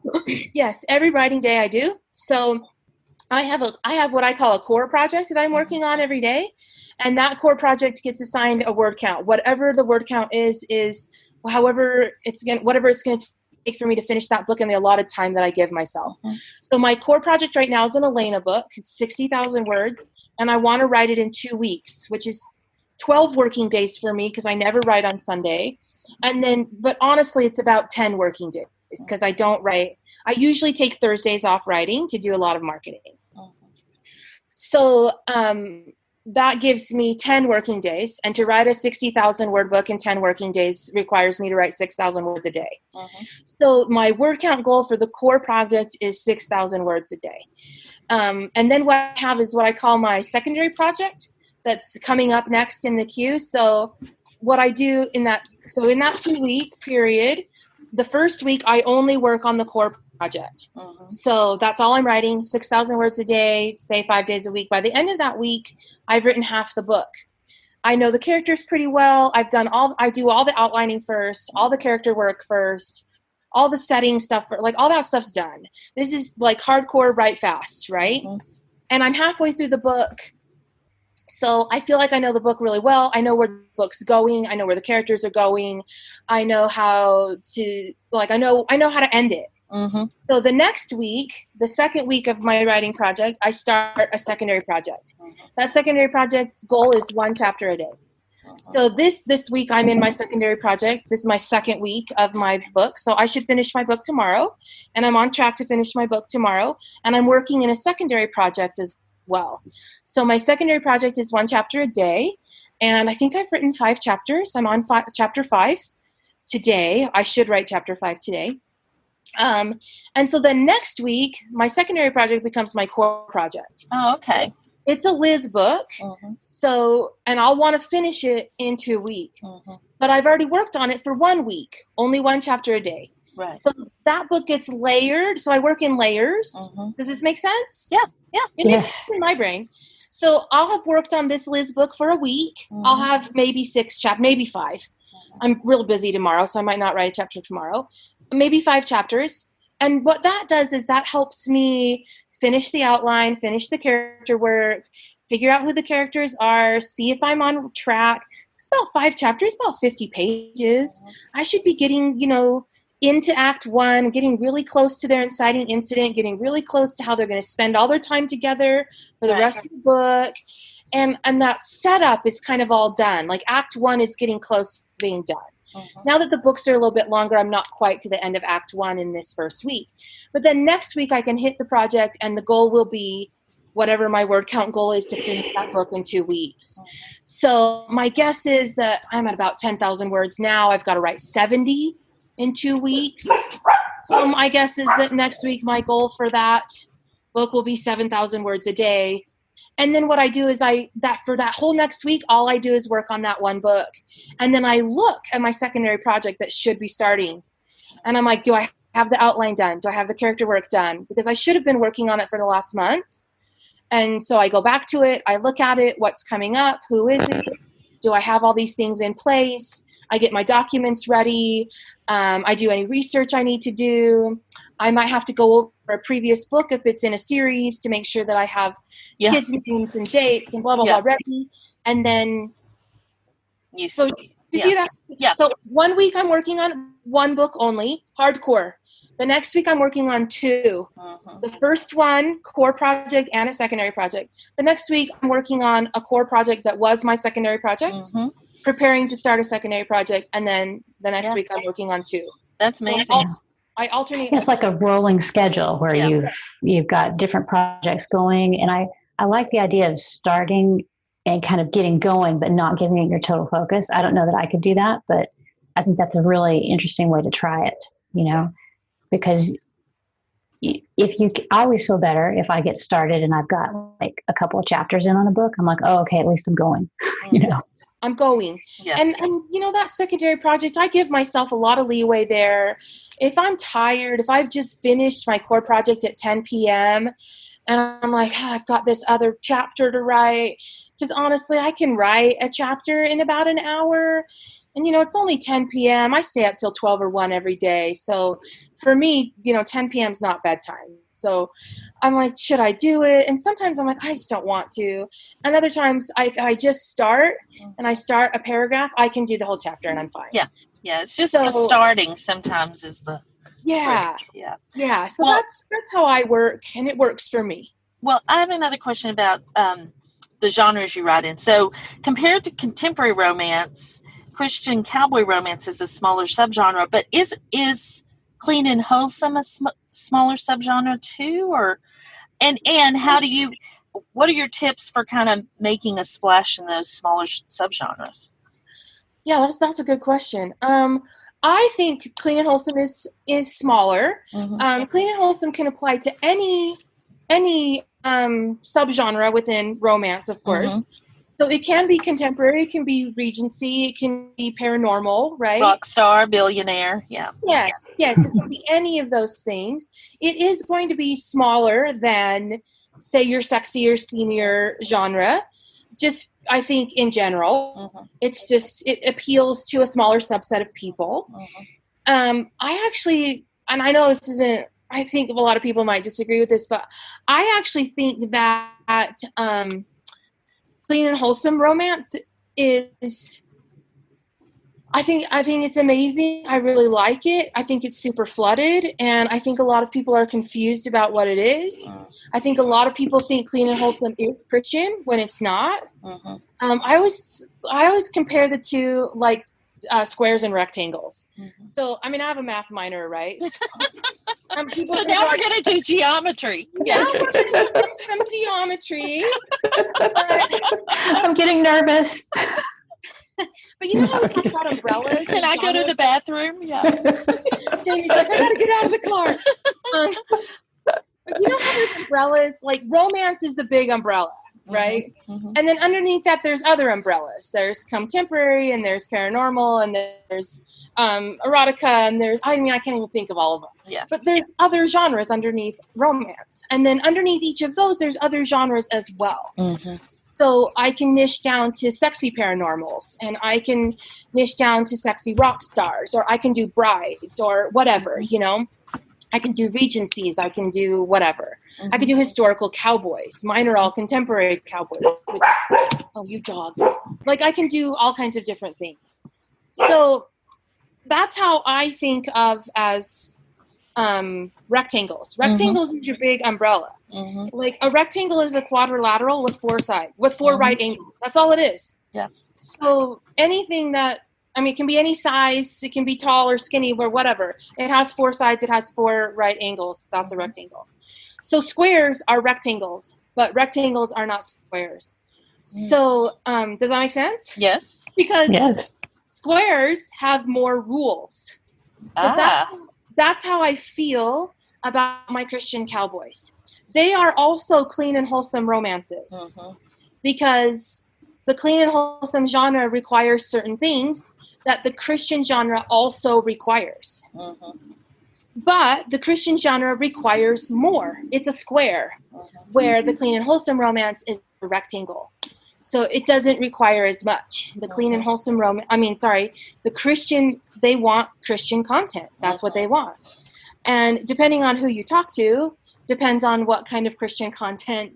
yes, every writing day I do. So I have what I call a core project that I'm working on every day, and that core project gets assigned a word count. Whatever the word count is whatever it's going to take for me to finish that book in the allotted time that I give myself. So my core project right now is an Elana book. It's 60,000 words, and I want to write it in 2 weeks, which is 12 working days for me because I never write on Sunday. But honestly, it's about 10 working days because I don't write. I usually take Thursdays off writing to do a lot of marketing. So that gives me 10 working days, and to write a 60,000 word book in 10 working days requires me to write 6,000 words a day. So my word count goal for the core project is 6,000 words a day. And then what I have is what I call my secondary project that's coming up next in the queue. So what I do in that 2-week period, the first week I only work on the core project. So that's all I'm writing, 6,000 words a day, say 5 days a week. By the end of that week, I've written half the book. I know the characters pretty well. I do all the outlining first, all the character work first, all the setting stuff, all that stuff's done. This is like hardcore write fast, right? And I'm halfway through the book. So I feel like I know the book really well. I know where the book's going. I know where the characters are going. I know how to, I know how to end it. So the next week, the second week of my writing project, I start a secondary project. That secondary project's goal is 1 chapter a day. So this week I'm in my secondary project. This is my second week of my book. So I should finish my book tomorrow, and I'm on track to finish my book tomorrow. And I'm working in a secondary project as well. So my secondary project is 1 chapter a day, and I think I've written 5 chapters. I'm on chapter 5 today. I should write chapter 5 today. And so then next week, my secondary project becomes my core project. Oh, okay. It's a Liz book. So, and I'll want to finish it in 2 weeks, but I've already worked on it for 1 week, only 1 chapter a day. Right. So that book gets layered. So I work in layers. Does this make sense? Yeah. It makes sense in my brain. So I'll have worked on this Liz book for a week. I'll have maybe 6 chapters, maybe 5. I'm real busy tomorrow, so I might not write a chapter tomorrow. Maybe 5 chapters. And what that does is that helps me finish the outline, finish the character work, figure out who the characters are, see if I'm on track. It's about 5 chapters, about 50 pages. I should be getting, into Act 1, getting really close to their inciting incident, getting really close to how they're going to spend all their time together for the rest of the book. And that setup is kind of all done. Like Act 1 is getting close to being done. Now that the books are a little bit longer, I'm not quite to the end of Act 1 in this first week. But then next week I can hit the project, and the goal will be whatever my word count goal is to finish that book in 2 weeks. So my guess is that I'm at about 10,000 words now. I've got to write 70 in 2 weeks. So my guess is that next week my goal for that book will be 7,000 words a day. And then what I do is for that whole next week, all I do is work on that one book. And then I look at my secondary project that should be starting. And I'm like, do I have the outline done? Do I have the character work done? Because I should have been working on it for the last month. And so I go back to it. I look at it. What's coming up? Who is it? Do I have all these things in place? I get my documents ready. I do any research I need to do. I might have to go over a previous book if it's in a series to make sure that I have kids' names and dates and blah, blah, blah ready. And then, you see that? Yeah. So 1 week I'm working on one book only, hardcore. The next week I'm working on 2. The first one, core project and a secondary project. The next week I'm working on a core project that was my secondary project, preparing to start a secondary project. And then the next week I'm working on 2. That's amazing. So I alternate. It's like a rolling schedule where you've got different projects going. And I like the idea of starting and kind of getting going, but not giving it your total focus. I don't know that I could do that, but I think that's a really interesting way to try it, because I always feel better if I get started and I've got like a couple of chapters in on a book. I'm like, oh, okay, at least I'm going, I'm going. Yeah. And that secondary project, I give myself a lot of leeway there. If I'm tired, if I've just finished my core project at 10 p.m. and I'm like, I've got this other chapter to write, because honestly, I can write a chapter in about an hour. And, it's only 10 p.m. I stay up till 12 or 1 every day. So for me, 10 p.m. is not bedtime. So I'm like, should I do it? And sometimes I'm like, I just don't want to. And other times I just start and I start a paragraph, I can do the whole chapter and I'm fine. Yeah. Yeah. It's just the starting sometimes is the trick. Yeah. Yeah. So that's how I work, and it works for me. Well, I have another question about the genres you write in. So compared to contemporary romance, Christian cowboy romance is a smaller subgenre, but is clean and wholesome a smaller subgenre too? And what are your tips for kind of making a splash in those smaller subgenres? Yeah, that's a good question. I think clean and wholesome is smaller. Clean and wholesome can apply to any subgenre within romance, of course. So it can be contemporary, it can be Regency, it can be paranormal, right? Rock star, billionaire, yeah. Yes, it can be any of those things. It is going to be smaller than, say, your sexier, steamier genre. Just, I think, in general, it's just, it appeals to a smaller subset of people. I actually, and I know this isn't, I think a lot of people might disagree with this, but I actually think that clean and wholesome romance is, I think it's amazing. I really like it. I think it's super flooded, and I think a lot of people are confused about what it is. I think a lot of people think clean and wholesome is Christian when it's not. I always compare the two like squares and rectangles. So I have a math minor, right? So now we're going to do geometry. Now we're going to do some geometry. I'm getting nervous. But you know how we talk about umbrellas? Can I go to the bathroom? Yeah. Jamie's like, I gotta get out of the car. But you know how there's umbrellas? Like romance is the big umbrella, right? And then underneath that, there's other umbrellas. There's contemporary, and there's paranormal, and there's erotica, and there's, I can't even think of all of them. Yeah. But there's other genres underneath romance. And then underneath each of those, there's other genres as well. So I can niche down to sexy paranormals, and I can niche down to sexy rock stars, or I can do brides, or whatever, I can do regencies, I can do whatever. I can do historical cowboys. Mine are all contemporary cowboys. Oh, you dogs. Like, I can do all kinds of different things. So that's how I think of as rectangles. Rectangles is your big umbrella. Like a rectangle is a quadrilateral with 4 sides, with 4 right angles. That's all it is. Yeah. So anything that, it can be any size, it can be tall or skinny or whatever. It has 4 sides, it has 4 right angles. That's a rectangle. So squares are rectangles, but rectangles are not squares. So does that make sense? Yes. Because squares have more rules. So that's how I feel about my Christian cowboys. They are also clean and wholesome romances because the clean and wholesome genre requires certain things that the Christian genre also requires. But the Christian genre requires more. It's a square, where the clean and wholesome romance is a rectangle. So it doesn't require as much. The clean and wholesome the Christian, they want Christian content. That's what they want. And depending on who you talk to, depends on what kind of Christian content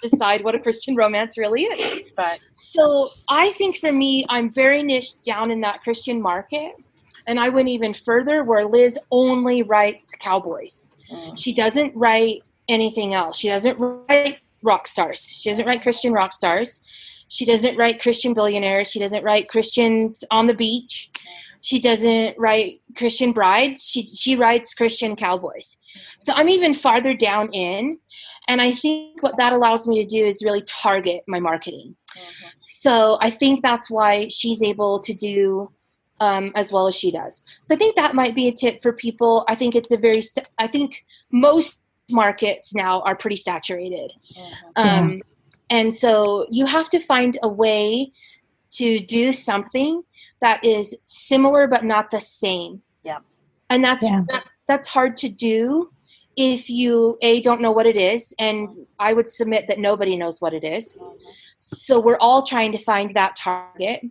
decide what a Christian romance really is. Right. So I think for me, I'm very niched down in that Christian market. And I went even further where Liz only writes cowboys. She doesn't write anything else. She doesn't write rock stars. She doesn't write Christian rock stars. She doesn't write Christian billionaires. She doesn't write Christians on the beach. She doesn't write Christian brides. She writes Christian cowboys. So I'm even farther down in. And I think what that allows me to do is really target my marketing. So I think that's why she's able to do as well as she does. So I think that might be a tip for people. I think most markets now are pretty saturated. And so you have to find a way to do something that is similar but not the same. Yeah. And that's hard to do if you don't know what it is, and I would submit that nobody knows what it is. So we're all trying to find that target,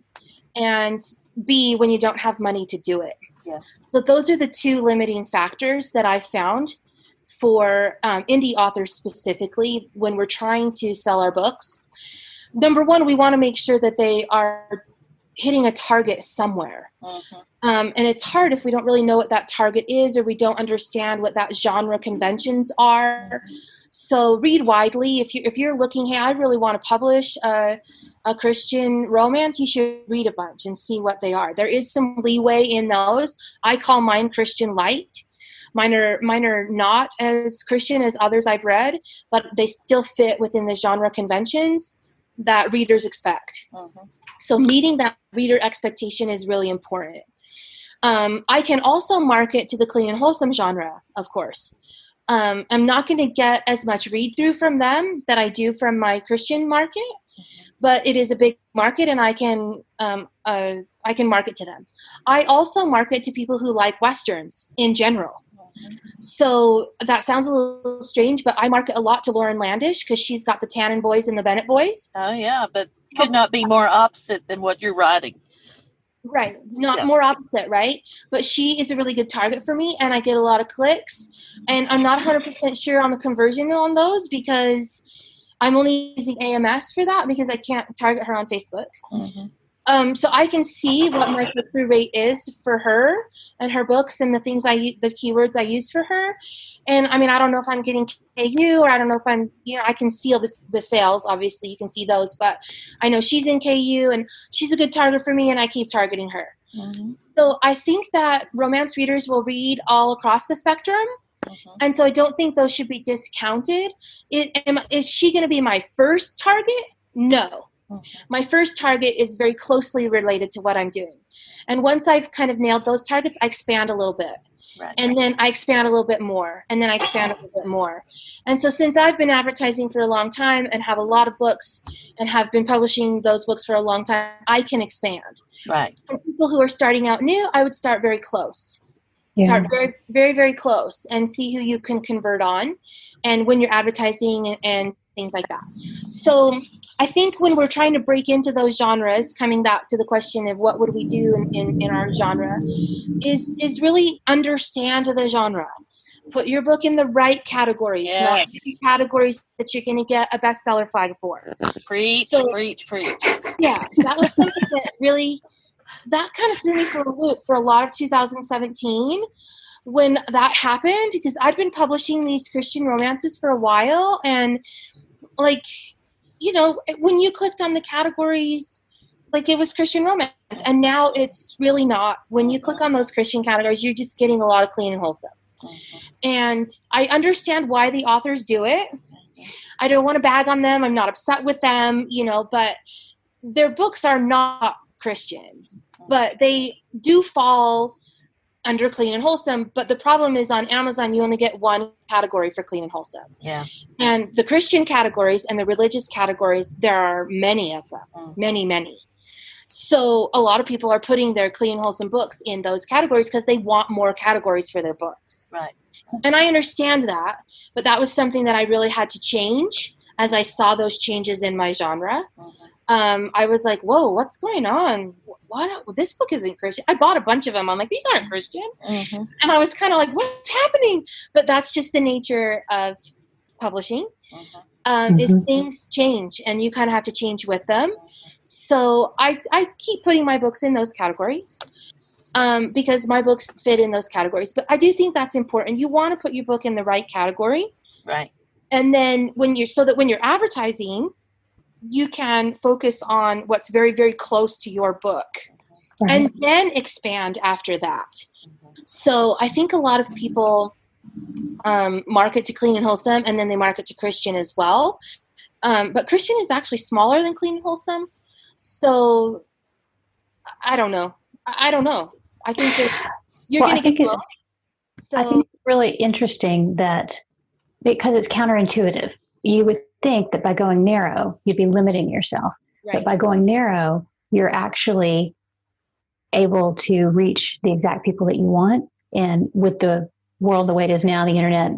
and B, when you don't have money to do it. Yeah. So those are the two limiting factors that I found for indie authors specifically when we're trying to sell our books. Number one, we want to make sure that they are hitting a target somewhere. And it's hard if we don't really know what that target is, or we don't understand what that genre conventions are. So read widely. If you're looking, hey, I really want to publish a Christian romance, you should read a bunch and see what they are. There is some leeway in those. I call mine Christian light. Mine are not as Christian as others I've read, but they still fit within the genre conventions that readers expect. So meeting that reader expectation is really important. I can also market to the clean and wholesome genre, of course. I'm not going to get as much read-through from them that I do from my Christian market, but it is a big market, and I can market to them. I also market to people who like Westerns in general. So that sounds a little strange, but I market a lot to Lauren Landish because she's got the Tannen boys and the Bennett boys. Oh, yeah, but could not be more opposite than what you're writing. Right. Not more opposite, right? But she is a really good target for me, and I get a lot of clicks. And I'm not 100% sure on the conversion on those because I'm only using AMS for that because I can't target her on Facebook. So I can see what my click-through rate is for her and her books and the keywords I use for her. And I mean, I don't know if I'm getting KU, or I don't know if I'm, I can see the sales. Obviously you can see those, but I know she's in KU and she's a good target for me, and I keep targeting her. So I think that romance readers will read all across the spectrum. And so I don't think those should be discounted. Is she going to be my first target? No. My first target is very closely related to what I'm doing. And once I've kind of nailed those targets, I expand a little bit. And then I expand a little bit more. And then I expand a little bit more. And so since I've been advertising for a long time and have a lot of books and have been publishing those books for a long time, I can expand. For people who are starting out new, I would start very close. Start very, very, very close and see who you can convert on, and when you're advertising and things like that. So I think when we're trying to break into those genres, coming back to the question of what would we do in our genre, is really understand the genre. Put your book in the right categories, not categories that you're going to get a bestseller flag for. Preach. Yeah, that was something that really, that kind of threw me for a loop for a lot of 2017 when that happened, because I'd been publishing these Christian romances for a while, and when you clicked on the categories, it was Christian romance, and now it's really not. When you click on those Christian categories, you're just getting a lot of clean and wholesome. And I understand why the authors do it. I don't want to bag on them. I'm not upset with them, but their books are not Christian, but they do fall under clean and wholesome. But the problem is on Amazon, you only get one category for clean and wholesome. And the Christian categories and the religious categories, there are many of them, many. So a lot of people are putting their clean and wholesome books in those categories because they want more categories for their books. And I understand that, but that was something that I really had to change. as I saw those changes in my genre. I was like, whoa, what's going on? What? This book isn't Christian. I bought a bunch of them. I'm like, these aren't Christian. And I was kind of like, what's happening? But that's just the nature of publishing. Is things change and you kind of have to change with them. So I keep putting my books in those categories because my books fit in those categories. But I do think that's important. You want to put your book in the right category. Right. And then when you're advertising, you can focus on what's very, very close to your book and then expand after that. So I think a lot of people market to clean and wholesome, and then they market to Christian as well. But Christian is actually smaller than clean and wholesome. So I don't know. I think that you're going to get both. So I think it's really interesting that because it's counterintuitive, you would think that by going narrow, you'd be limiting yourself. Right. But by going narrow, you're actually able to reach the exact people that you want. And with the world the way it is now, the internet,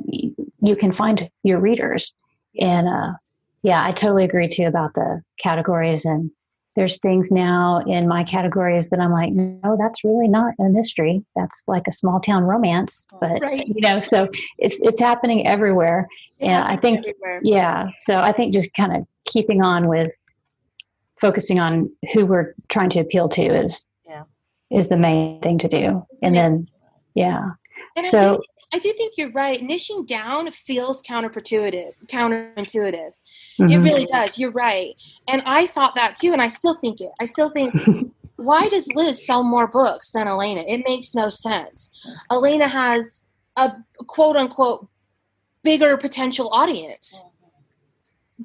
you can find your readers. Yes. And I totally agree too about the categories. And there's things now in my categories that I'm like, no, that's really not a mystery. That's like a small town romance. But so it's happening everywhere. And I think everywhere. So I think just kind of keeping on with focusing on who we're trying to appeal to is the main thing to do. And then And so I do think you're right. Niching down feels counterintuitive. It really does. You're right. And I thought that too, and I still think it. I still think, why does Liz sell more books than Elana? It makes no sense. Elana has a quote-unquote bigger potential audience.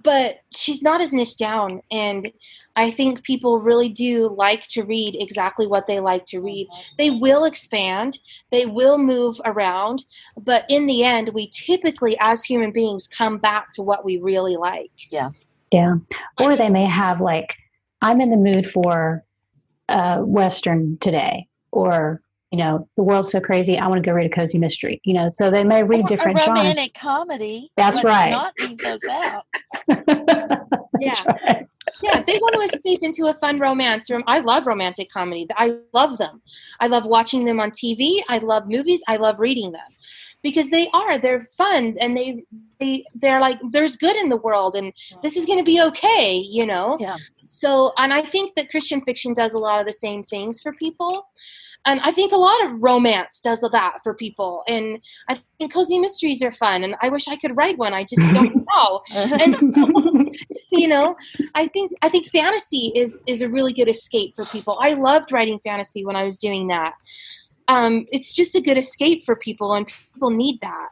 But she's not as niched down, and I think people really do like to read exactly what they like to read. They will expand, they will move around, but in the end, we typically, as human beings, come back to what we really like. Yeah. Or they may have like, I'm in the mood for Western today, or the world's so crazy, I want to go read a cozy mystery. So they may read different genres. A romantic comedy. That's right. Not leave those out. Yeah. Right. Yeah, they want to escape into a fun romance. I love romantic comedy. I love them. I love watching them on TV. I love movies. I love reading them because they're fun, and they're like, there's good in the world, and this is going to be okay, Yeah. So, and I think that Christian fiction does a lot of the same things for people. And I think a lot of romance does that for people. And I think cozy mysteries are fun. And I wish I could write one. I just don't know. And so, I think fantasy is a really good escape for people. I loved writing fantasy when I was doing that. It's just a good escape for people, and people need that.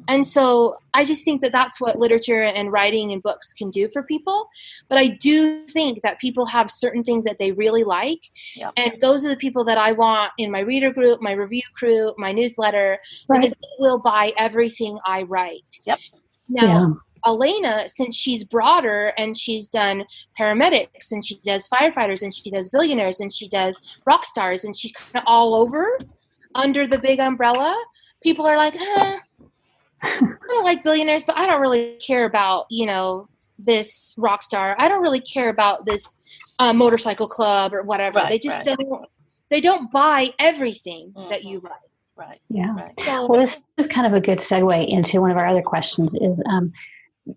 And so I just think that that's what literature and writing and books can do for people. But I do think that people have certain things that they really like. Yep. And those are the people that I want in my reader group, my review crew, my newsletter, because they will buy everything I write. Yep. Now, Elana, since she's broader and she's done paramedics and she does firefighters and she does billionaires and she does rock stars and she's kind of all over under the big umbrella, people are like, I don't like billionaires, but I don't really care about, this rock star. I don't really care about this motorcycle club or whatever. Right, they just don't buy everything that you write. Right. Yeah. Right. So, well, this is kind of a good segue into one of our other questions is,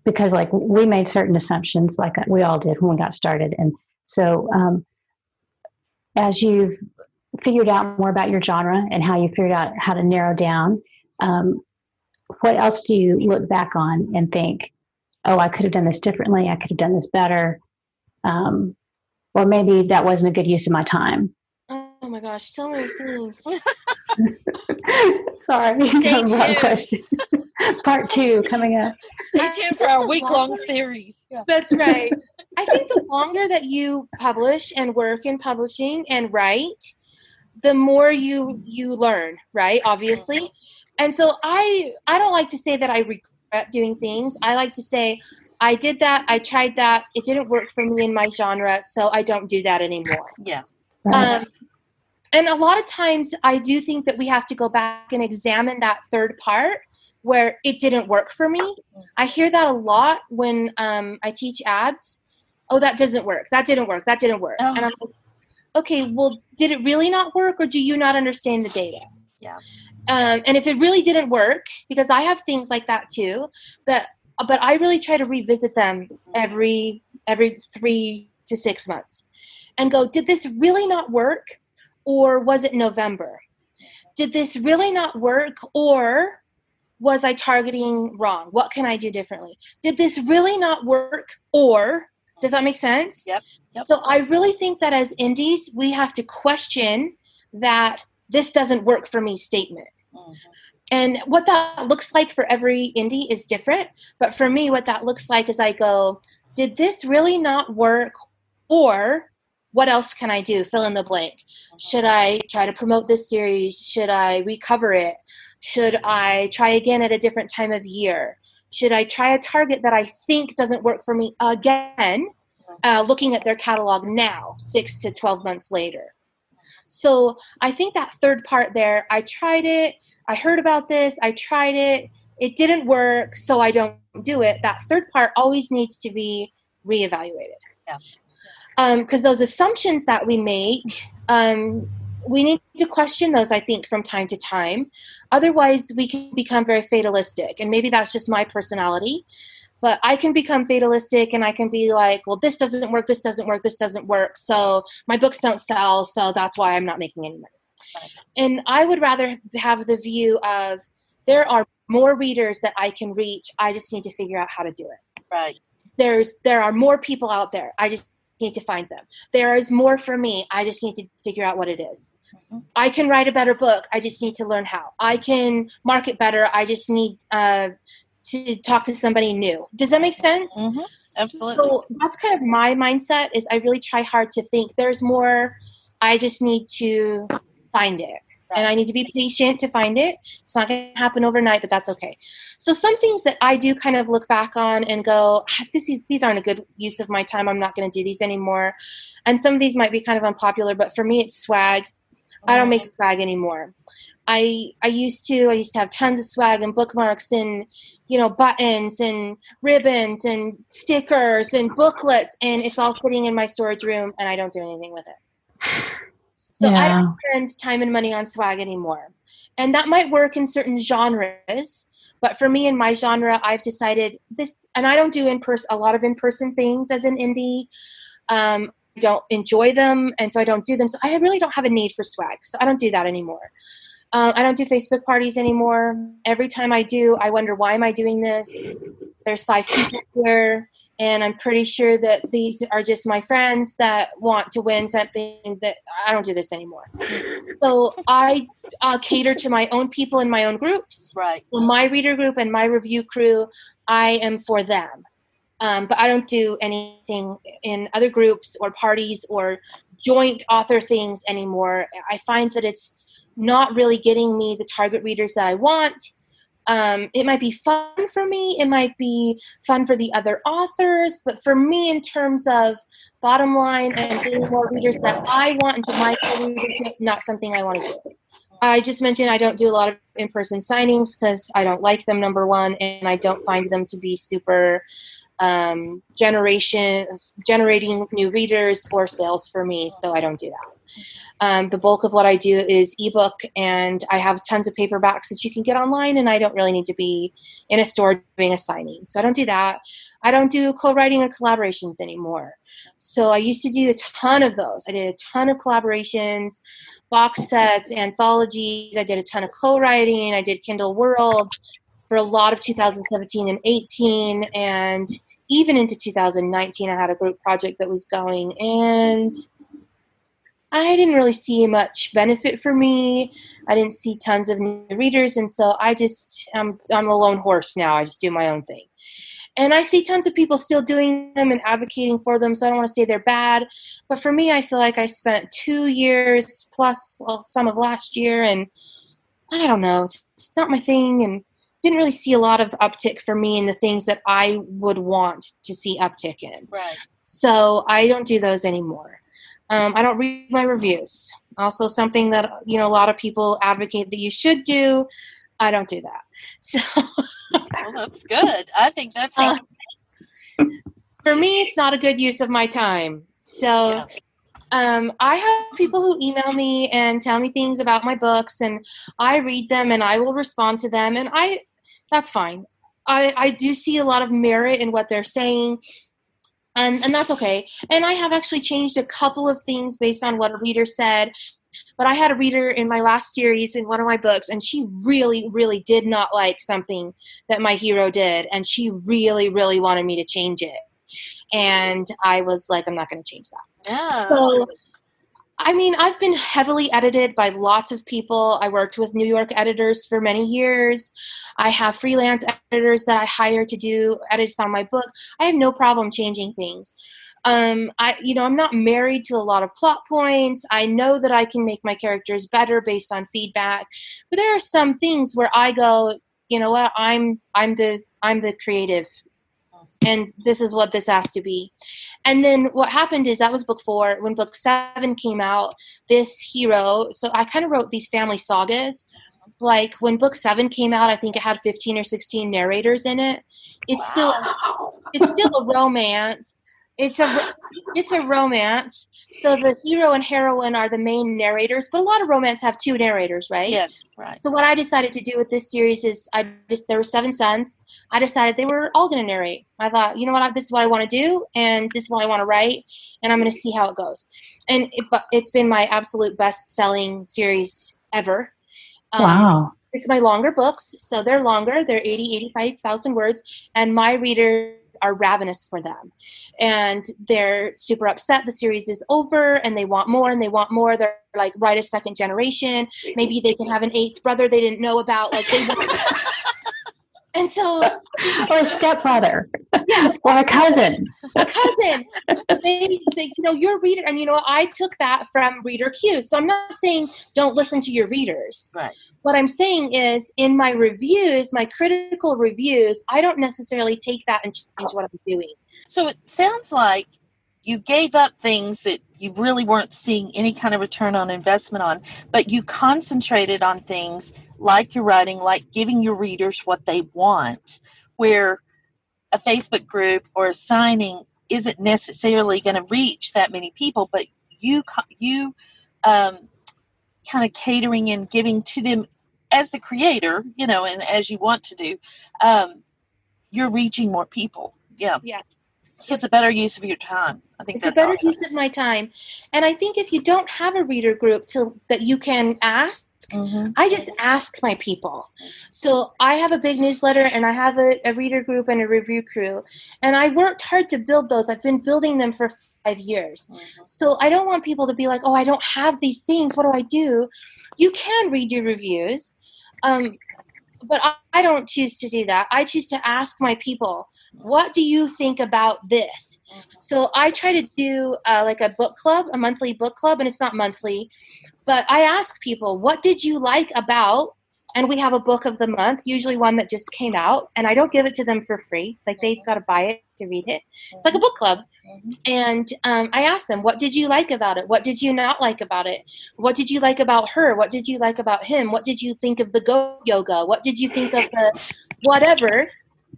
because like we made certain assumptions, like we all did when we got started. And so, as you've figured out more about your genre and how you figured out how to narrow down, what else do you look back on and think, oh, I could have done this differently. I could have done this better. Or maybe that wasn't a good use of my time. Oh my gosh, so many things. Sorry. Stay tuned. Question. Part 2 coming up. Stay tuned for our week-long series. Yeah. That's right. I think the longer that you publish and work in publishing and write, the more you learn, right? Obviously. And so I don't like to say that I regret doing things. I like to say, I did that, I tried that, it didn't work for me in my genre, so I don't do that anymore. Yeah. And a lot of times I do think that we have to go back and examine that third part where it didn't work for me. I hear that a lot when I teach ads. Oh, that doesn't work. That didn't work. That didn't work. Oh. And I'm like, okay, well, did it really not work, or do you not understand the data? Yeah. And if it really didn't work, because I have things like that too, but I really try to revisit them every 3 to 6 months and go, did this really not work, or was it November? Did this really not work, or was I targeting wrong? What can I do differently? Did this really not work, or does that make sense? Yep. So I really think that as indies, we have to question that this doesn't work for me statement. And what that looks like for every indie is different. But for me, what that looks like is I go, did this really not work, or what else can I do? Fill in the blank. Should I try to promote this series? Should I recover it? Should I try again at a different time of year? Should I try a target that I think doesn't work for me again, looking at their catalog now, 6 to 12 months later? So I think that third part there, I tried it, I heard about this, I tried it, it didn't work, so I don't do it. That third part always needs to be reevaluated. Yeah. Because those assumptions that we make, we need to question those, I think, from time to time. Otherwise, we can become very fatalistic. And maybe that's just my personality. But I can become fatalistic, and I can be like, well, this doesn't work, this doesn't work, this doesn't work. So my books don't sell, so that's why I'm not making any money. Right. And I would rather have the view of there are more readers that I can reach. I just need to figure out how to do it. Right. There are more people out there. I just need to find them. There is more for me. I just need to figure out what it is. Mm-hmm. I can write a better book. I just need to learn how. I can market better. I just need to talk to somebody new. Does that make sense? Mm-hmm. Absolutely. So that's kind of my mindset, is I really try hard to think there's more. I just need to find it. Right. And I need to be patient to find it. It's not going to happen overnight, but that's okay. So some things that I do kind of look back on and go, these aren't a good use of my time. I'm not going to do these anymore. And some of these might be kind of unpopular, but for me, it's swag. I don't make swag anymore. I used to have tons of swag and bookmarks and, buttons and ribbons and stickers and booklets, and it's all sitting in my storage room, and I don't do anything with it. So I don't spend time and money on swag anymore. And that might work in certain genres, but for me in my genre, I've decided this, and I don't do a lot of in-person things as an indie. I don't enjoy them, and so I don't do them. So I really don't have a need for swag, so I don't do that anymore. I don't do Facebook parties anymore. Every time I do, I wonder, why am I doing this? There's 5 people here, and I'm pretty sure that these are just my friends that want to win something. That I don't do this anymore. So I cater to my own people in my own groups. Right. So my reader group and my review crew, I am for them. But I don't do anything in other groups or parties or joint author things anymore. I find that it's not really getting me the target readers that I want. It might be fun for me. It might be fun for the other authors. But for me, in terms of bottom line and getting more readers that I want into my readership, not something I want to do. I just mentioned I don't do a lot of in-person signings because I don't like them, number one, and I don't find them to be super generating new readers or sales for me, so I don't do that. The bulk of what I do is ebook, and I have tons of paperbacks that you can get online, and I don't really need to be in a store doing a signing, so I don't do that. I don't do co-writing or collaborations anymore. So I used to do a ton of those. I did a ton of collaborations, box sets, anthologies. I did a ton of co-writing. I did Kindle World for a lot of 2017 and 18, and even into 2019, I had a group project that was going, and I didn't really see much benefit for me. I didn't see tons of new readers, and so I'm a lone horse now. I just do my own thing. And I see tons of people still doing them and advocating for them, so I don't want to say they're bad. But for me, I feel like I spent 2 years plus some of last year, and I don't know, it's not my thing, and didn't really see a lot of uptick for me in the things that I would want to see uptick in. Right. So I don't do those anymore. I don't read my reviews. Also something that, a lot of people advocate that you should do. I don't do that. So Well, that's good. I think that's for me, it's not a good use of my time. So I have people who email me and tell me things about my books, and I read them and I will respond to them, and that's fine. I do see a lot of merit in what they're saying, and that's okay. And I have actually changed a couple of things based on what a reader said. But I had a reader in my last series in one of my books, and she really, really did not like something that my hero did, and she really, really wanted me to change it. And I was like, I'm not going to change that. Yeah. So, I mean, I've been heavily edited by lots of people. I worked with New York editors for many years. I have freelance editors that I hire to do edits on my book. I have no problem changing things. I'm not married to a lot of plot points. I know that I can make my characters better based on feedback, but there are some things where I go, you know what, I'm the creative, and this is what this has to be. And then what happened is that was book 4. When book 7 came out, this hero, so I kind of wrote these family sagas. Like when book 7 came out, I think it had 15 or 16 narrators in it. It's still a romance. It's a romance. So the hero and heroine are the main narrators, but a lot of romance have 2 narrators, right? Yes, right. So what I decided to do with this series is there were 7 sons. I decided they were all going to narrate. I thought, you know what, this is what I want to do, and this is what I want to write, and I'm going to see how it goes. And it's been my absolute best-selling series ever. Wow. It's my longer books, so they're longer. They're 85,000 words, and my readers are ravenous for them. And they're super upset the series is over, and they want more, and they want more. They're like, write a second generation. Maybe they can have an 8th brother they didn't know about. Like they want And so, or a stepbrother, yes, or a cousin. They, your reader, and I took that from reader cues. So I'm not saying don't listen to your readers. Right. What I'm saying is, in my reviews, my critical reviews, I don't necessarily take that and change what I'm doing. So it sounds like you gave up things that you really weren't seeing any kind of return on investment on, but you concentrated on things like your writing, like giving your readers what they want, where a Facebook group or a signing isn't necessarily going to reach that many people, but you kind of catering and giving to them as the creator, and as you want to do, you're reaching more people. Yeah. Yeah. So it's a better use of your time. I think it's that's a better awesome. use of my time. And I think if you don't have a reader group that you can ask, I just ask my people. So I have a big newsletter, and I have a reader group and a review crew. And I worked hard to build those. I've been building them for 5 years. So I don't want people to be like, oh, I don't have these things. What do I do? You can read your reviews. But I don't choose to do that. I choose to ask my people, what do you think about this? So I try to do like a book club, a monthly book club, and it's not monthly. But I ask people, what did you like about, and we have a book of the month, usually one that just came out, and I don't give it to them for free. Like they've got to buy it to read it. It's like a book club. And I ask them, what did you like about it? What did you not like about it? What did you like about her? What did you like about him? What did you think of the goat yoga? What did you think of the whatever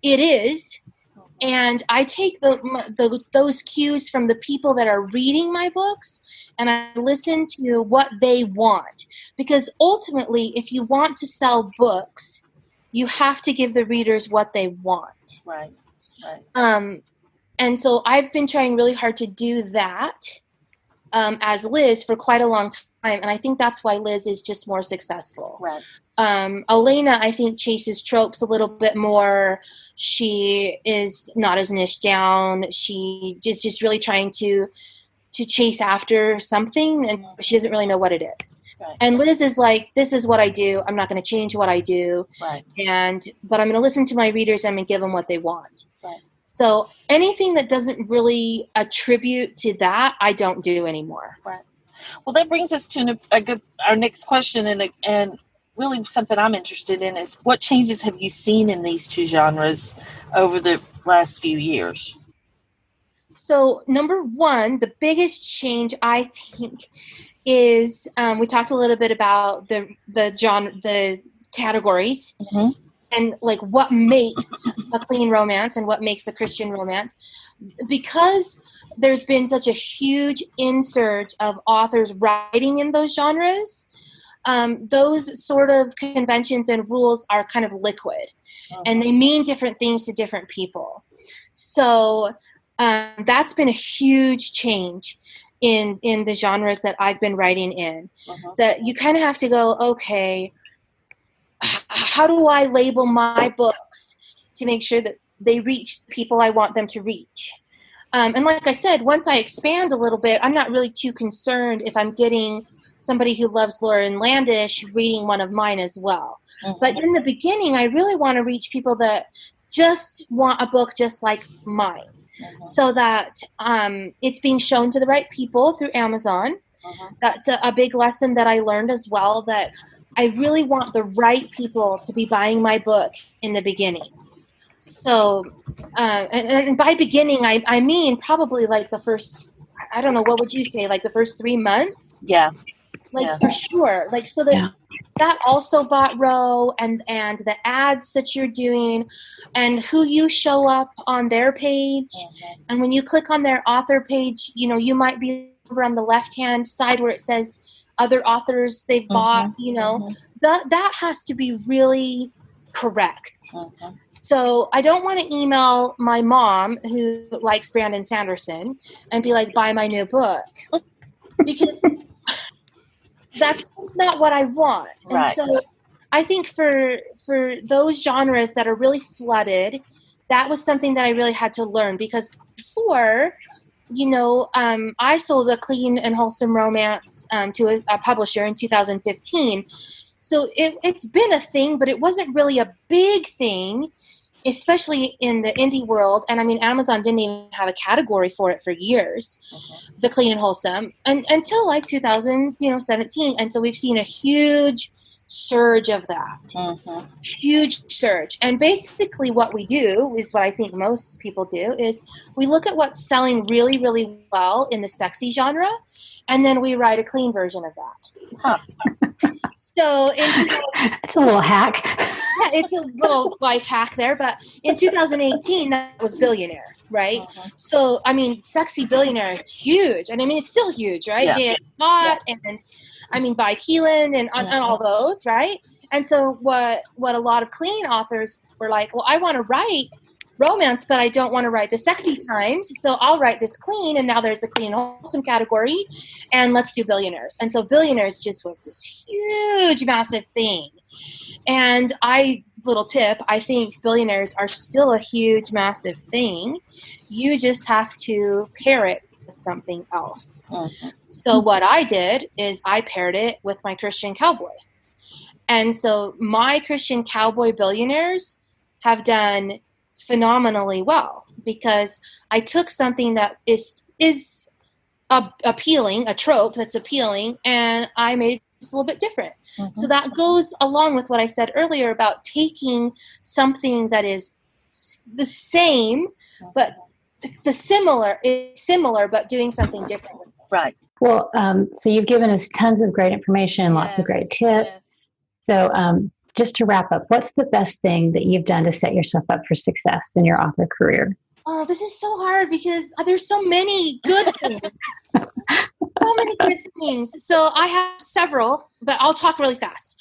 it is? And I take those cues from the people that are reading my books, and I listen to what they want. Because ultimately, if you want to sell books, you have to give the readers what they want. Right. And so I've been trying really hard to do that as Liz for quite a long time. And I think that's why Liz is just more successful. Right. Elena, I think, chases tropes a little bit more. She is not as niche down. She is just really trying to chase after something, and she doesn't really know what it is. Right. And Liz is like, this is what I do. I'm not going to change what I do. Right. But I'm going to listen to my readers. I'm going to give them what they want. Right. So anything that doesn't really attribute to that, I don't do anymore. Right. Well, that brings us to our next question, and really something I'm interested in is, what changes have you seen in these two genres over the last few years? So number one, the biggest change I think is we talked a little bit about the categories and like what makes a clean romance and what makes a Christian romance, because there's been such a huge insurge of authors writing in those genres. Those sort of conventions and rules are kind of liquid, and they mean different things to different people. So that's been a huge change in the genres that I've been writing in. That you kind of have to go, okay, how do I label my books to make sure that they reach the people I want them to reach? And like I said, once I expand a little bit, I'm not really too concerned if I'm getting somebody who loves Lauren Landish reading one of mine as well. But in the beginning, I really want to reach people that just want a book just like mine, so that it's being shown to the right people through Amazon. That's a big lesson that I learned as well, that I really want the right people to be buying my book in the beginning. So, and by beginning, I mean probably like the first, I don't know, what would you say, like the first 3 months? Yeah. Like for sure. Like, so that that also bought row, and the ads that you're doing and who you show up on their page. And when you click on their author page, you know, you might be over on the left-hand side where it says other authors they've bought, you know, that has to be really correct. So I don't want to email my mom who likes Brandon Sanderson and be like, buy my new book, because that's just not what I want. Right. And so I think for those genres that are really flooded, that was something that I really had to learn, because before, you know, I sold a clean and wholesome romance to a publisher in 2015. So it's been a thing, but it wasn't really a big thing, especially in the indie world. And I mean, Amazon didn't even have a category for it for years, the clean and wholesome, and until like 2017. And so we've seen a huge surge of that, huge surge. And basically what we do is what I think most people do is we look at what's selling really, really well in the sexy genre, and then we write a clean version of that. So it's a little hack. Yeah, it's a little life hack there. But in 2018, that was Billionaire, right? So, I mean, Sexy Billionaire is huge. And I mean, it's still huge, right? J.S. Scott and, I mean, Vi Keeland and all those, right? And so what a lot of clean authors were like, well, I want to write romance, but I don't want to write the sexy times, so I'll write this clean, and now there's a clean wholesome category, and let's do Billionaires. And so Billionaires just was this huge, massive thing. And little tip, I think Billionaires are still a huge, massive thing. You just have to pair it with something else. So what I did is I paired it with my Christian Cowboy. And so my Christian Cowboy Billionaires have done phenomenally well, because I took something that is appealing, a trope that's appealing, and I made it just a little bit different. So that goes along with what I said earlier about taking something that is the same, but similar, but doing something different. Right. Well, so you've given us tons of great information, lots of great tips. So just to wrap up, what's the best thing that you've done to set yourself up for success in your author career? Oh, this is so hard because there's so many good things. So many good things. So I have several, but I'll talk really fast.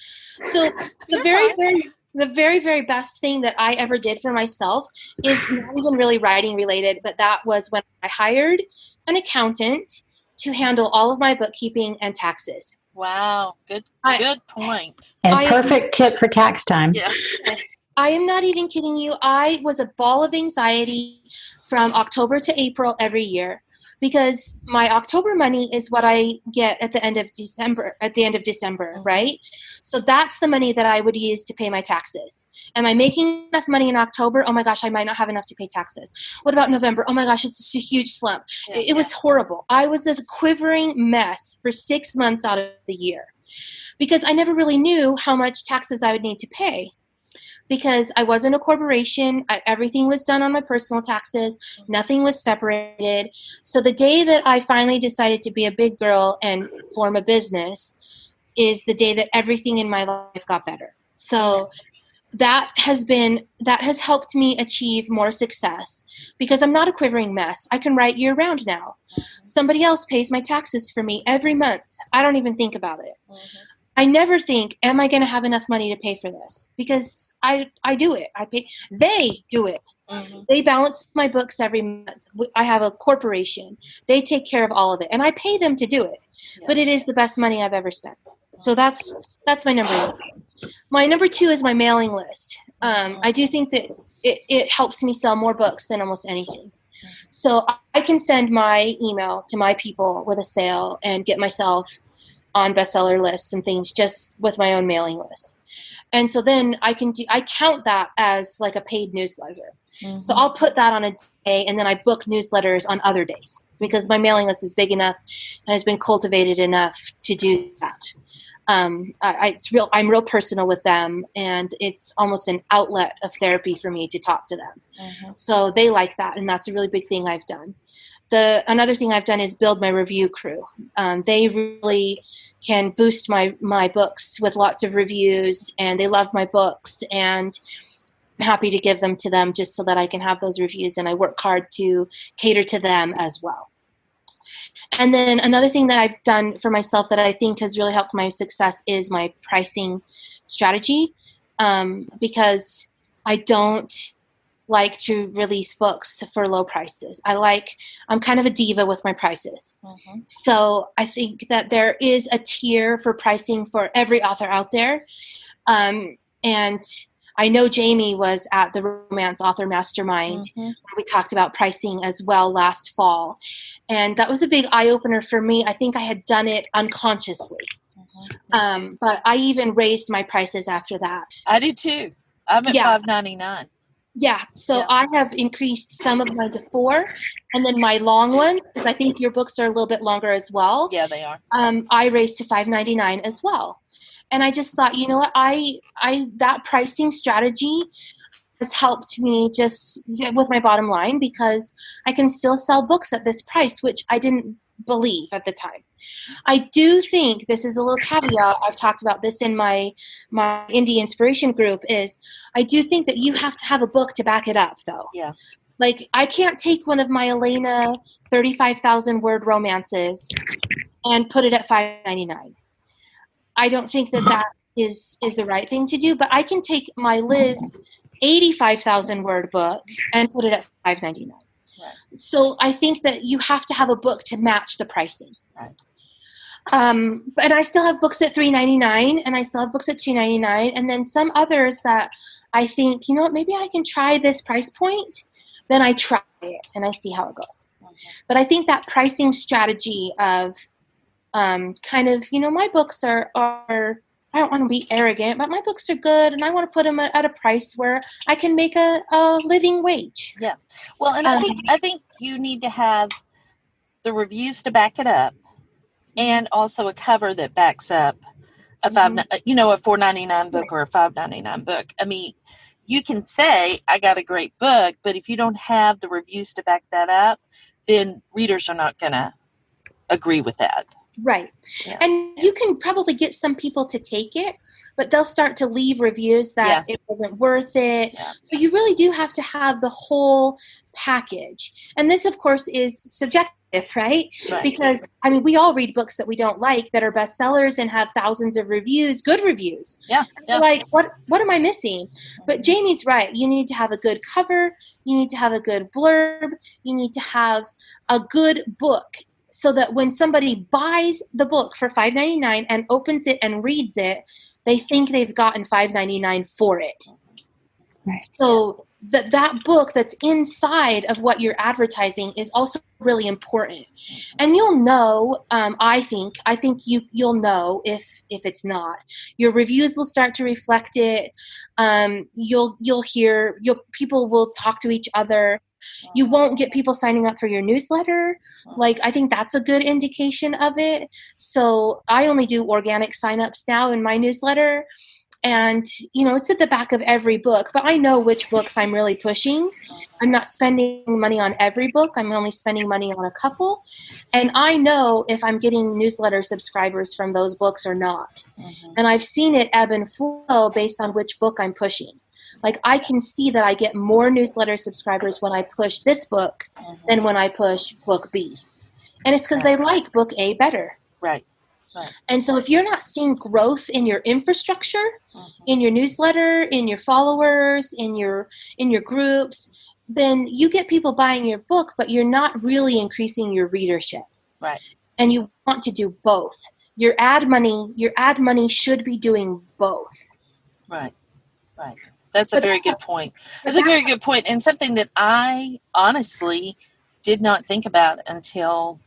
So the very, very best thing that I ever did for myself is not even really writing related, but that was when I hired an accountant to handle all of my bookkeeping and taxes. Wow. Good point. And perfect tip for tax time. Yeah. Yes. I am not even kidding you. I was a ball of anxiety from October to April every year, because my October money is what I get at the end of December, right? So that's the money that I would use to pay my taxes. Am I making enough money in October? Oh my gosh, I might not have enough to pay taxes. What about November? Oh my gosh, it's a huge slump. It was horrible. I was a quivering mess for 6 months out of the year, because I never really knew how much taxes I would need to pay. Because I wasn't a corporation, everything was done on my personal taxes, nothing was separated. So the day that I finally decided to be a big girl and form a business is the day that everything in my life got better. So that has helped me achieve more success because I'm not a quivering mess. I can write year round now. Somebody else pays my taxes for me every month. I don't even think about it. I never think, am I going to have enough money to pay for this? Because I do it. They do it. They balance my books every month. I have a corporation. They take care of all of it, and I pay them to do it. But it is the best money I've ever spent. So that's my number one. My number two is my mailing list. I do think that it helps me sell more books than almost anything. So I can send my email to my people with a sale and get myself on bestseller lists and things just with my own mailing list. And so then I count that as like a paid newsletter. So I'll put that on a day, and then I book newsletters on other days because my mailing list is big enough and has been cultivated enough to do that. I'm real personal with them, and it's almost an outlet of therapy for me to talk to them. So they like that, and that's a really big thing I've done. Another thing I've done is build my review crew. They really can boost my books with lots of reviews, and they love my books, and I'm happy to give them to them just so that I can have those reviews, and I work hard to cater to them as well. And then another thing that I've done for myself that I think has really helped my success is my pricing strategy, because I don't like to release books for low prices. I'm kind of a diva with my prices. So I think that there is a tier for pricing for every author out there. And I know Jami was at the Romance Author Mastermind where we talked about pricing as well last fall. And that was a big eye-opener for me. I think I had done it unconsciously. But I even raised my prices after that. I did too. I'm at $5.99. Yeah. So I have increased some of mine to $4, and then my long ones, because I think your books are a little bit longer as well. Yeah, they are. I raised to $5.99 as well. And I just thought, you know what, that pricing strategy has helped me just with my bottom line because I can still sell books at this price, which I didn't believe at the time. I do think this is a little caveat. I've talked about this in my indie inspiration group is I do think that you have to have a book to back it up though. Yeah. Like I can't take one of my Elana 35,000 word romances and put it at $5.99. I don't think that is the right thing to do, but I can take my Liz 85,000 word book and put it at $5.99. Right. So I think that you have to have a book to match the pricing. Right. But I still have books at $3.99 and I still have books at $2.99, and then some others that I think, you know what, maybe I can try this price point. Then I try it and I see how it goes. But I think that pricing strategy of kind of, you know, my books are I don't want to be arrogant, but my books are good and I want to put them at a price where I can make a living wage. Yeah. Well, and I think you need to have the reviews to back it up and also a cover that backs up a $4.99 book or a $5.99 book. I mean, you can say I got a great book, but if you don't have the reviews to back that up, then readers are not going to agree with that. Right. Yeah. And you can probably get some people to take it, but they'll start to leave reviews that it wasn't worth it. Yeah. So you really do have to have the whole package. And this, of course, is subjective, right? Because, I mean, we all read books that we don't like that are bestsellers and have thousands of reviews, good reviews. Yeah. Like, what am I missing? But Jami's right. You need to have a good cover. You need to have a good blurb. You need to have a good book, so that when somebody buys the book for $5.99 and opens it and reads it, they think they've gotten $5.99 for it. Right. So that book that's inside of what you're advertising is also really important. And you'll know, I think you'll know if it's not. Your reviews will start to reflect it. You'll hear, people will talk to each other. You won't get people signing up for your newsletter. Like, I think that's a good indication of it. So I only do organic signups now in my newsletter. And, it's at the back of every book, but I know which books I'm really pushing. I'm not spending money on every book. I'm only spending money on a couple. And I know if I'm getting newsletter subscribers from those books or not. Mm-hmm. And I've seen it ebb and flow based on which book I'm pushing. Like, I can see that I get more newsletter subscribers when I push this book than when I push book B. And it's because they like book A better. Right. And so if you're not seeing growth in your infrastructure, in your newsletter, in your followers, in your groups, then you get people buying your book, but you're not really increasing your readership. Right. And you want to do both. Your ad money should be doing both. Right. That's a very good point. That's a very good point, and something that I honestly did not think about until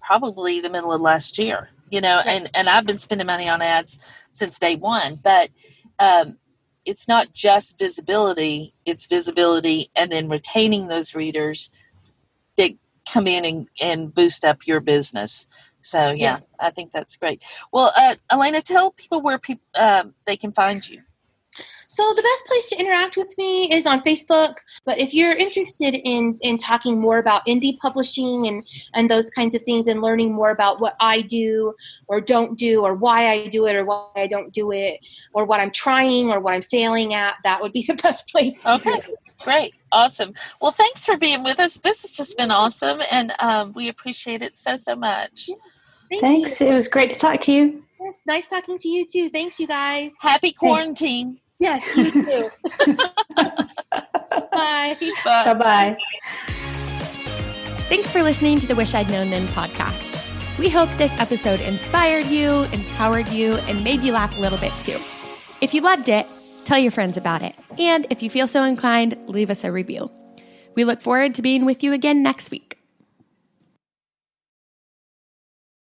probably the middle of last year. And I've been spending money on ads since day one, but it's not just visibility, it's visibility and then retaining those readers that come in and boost up your business. So, I think that's great. Well, Elana, tell people where they can find you. So the best place to interact with me is on Facebook. But if you're interested in talking more about indie publishing and those kinds of things and learning more about what I do or don't do or why I do it or why I don't do it or what I'm trying or what I'm failing at, that would be the best place to do it. Great. Awesome. Well, thanks for being with us. This has just been awesome, and we appreciate it so much. Yeah. Thanks. It was great to talk to you. Yes, nice talking to you too. Thanks, you guys. Happy quarantine. Yes, you too. Bye. Bye-bye. Thanks for listening to the Wish I'd Known Then podcast. We hope this episode inspired you, empowered you, and made you laugh a little bit too. If you loved it, tell your friends about it. And if you feel so inclined, leave us a review. We look forward to being with you again next week.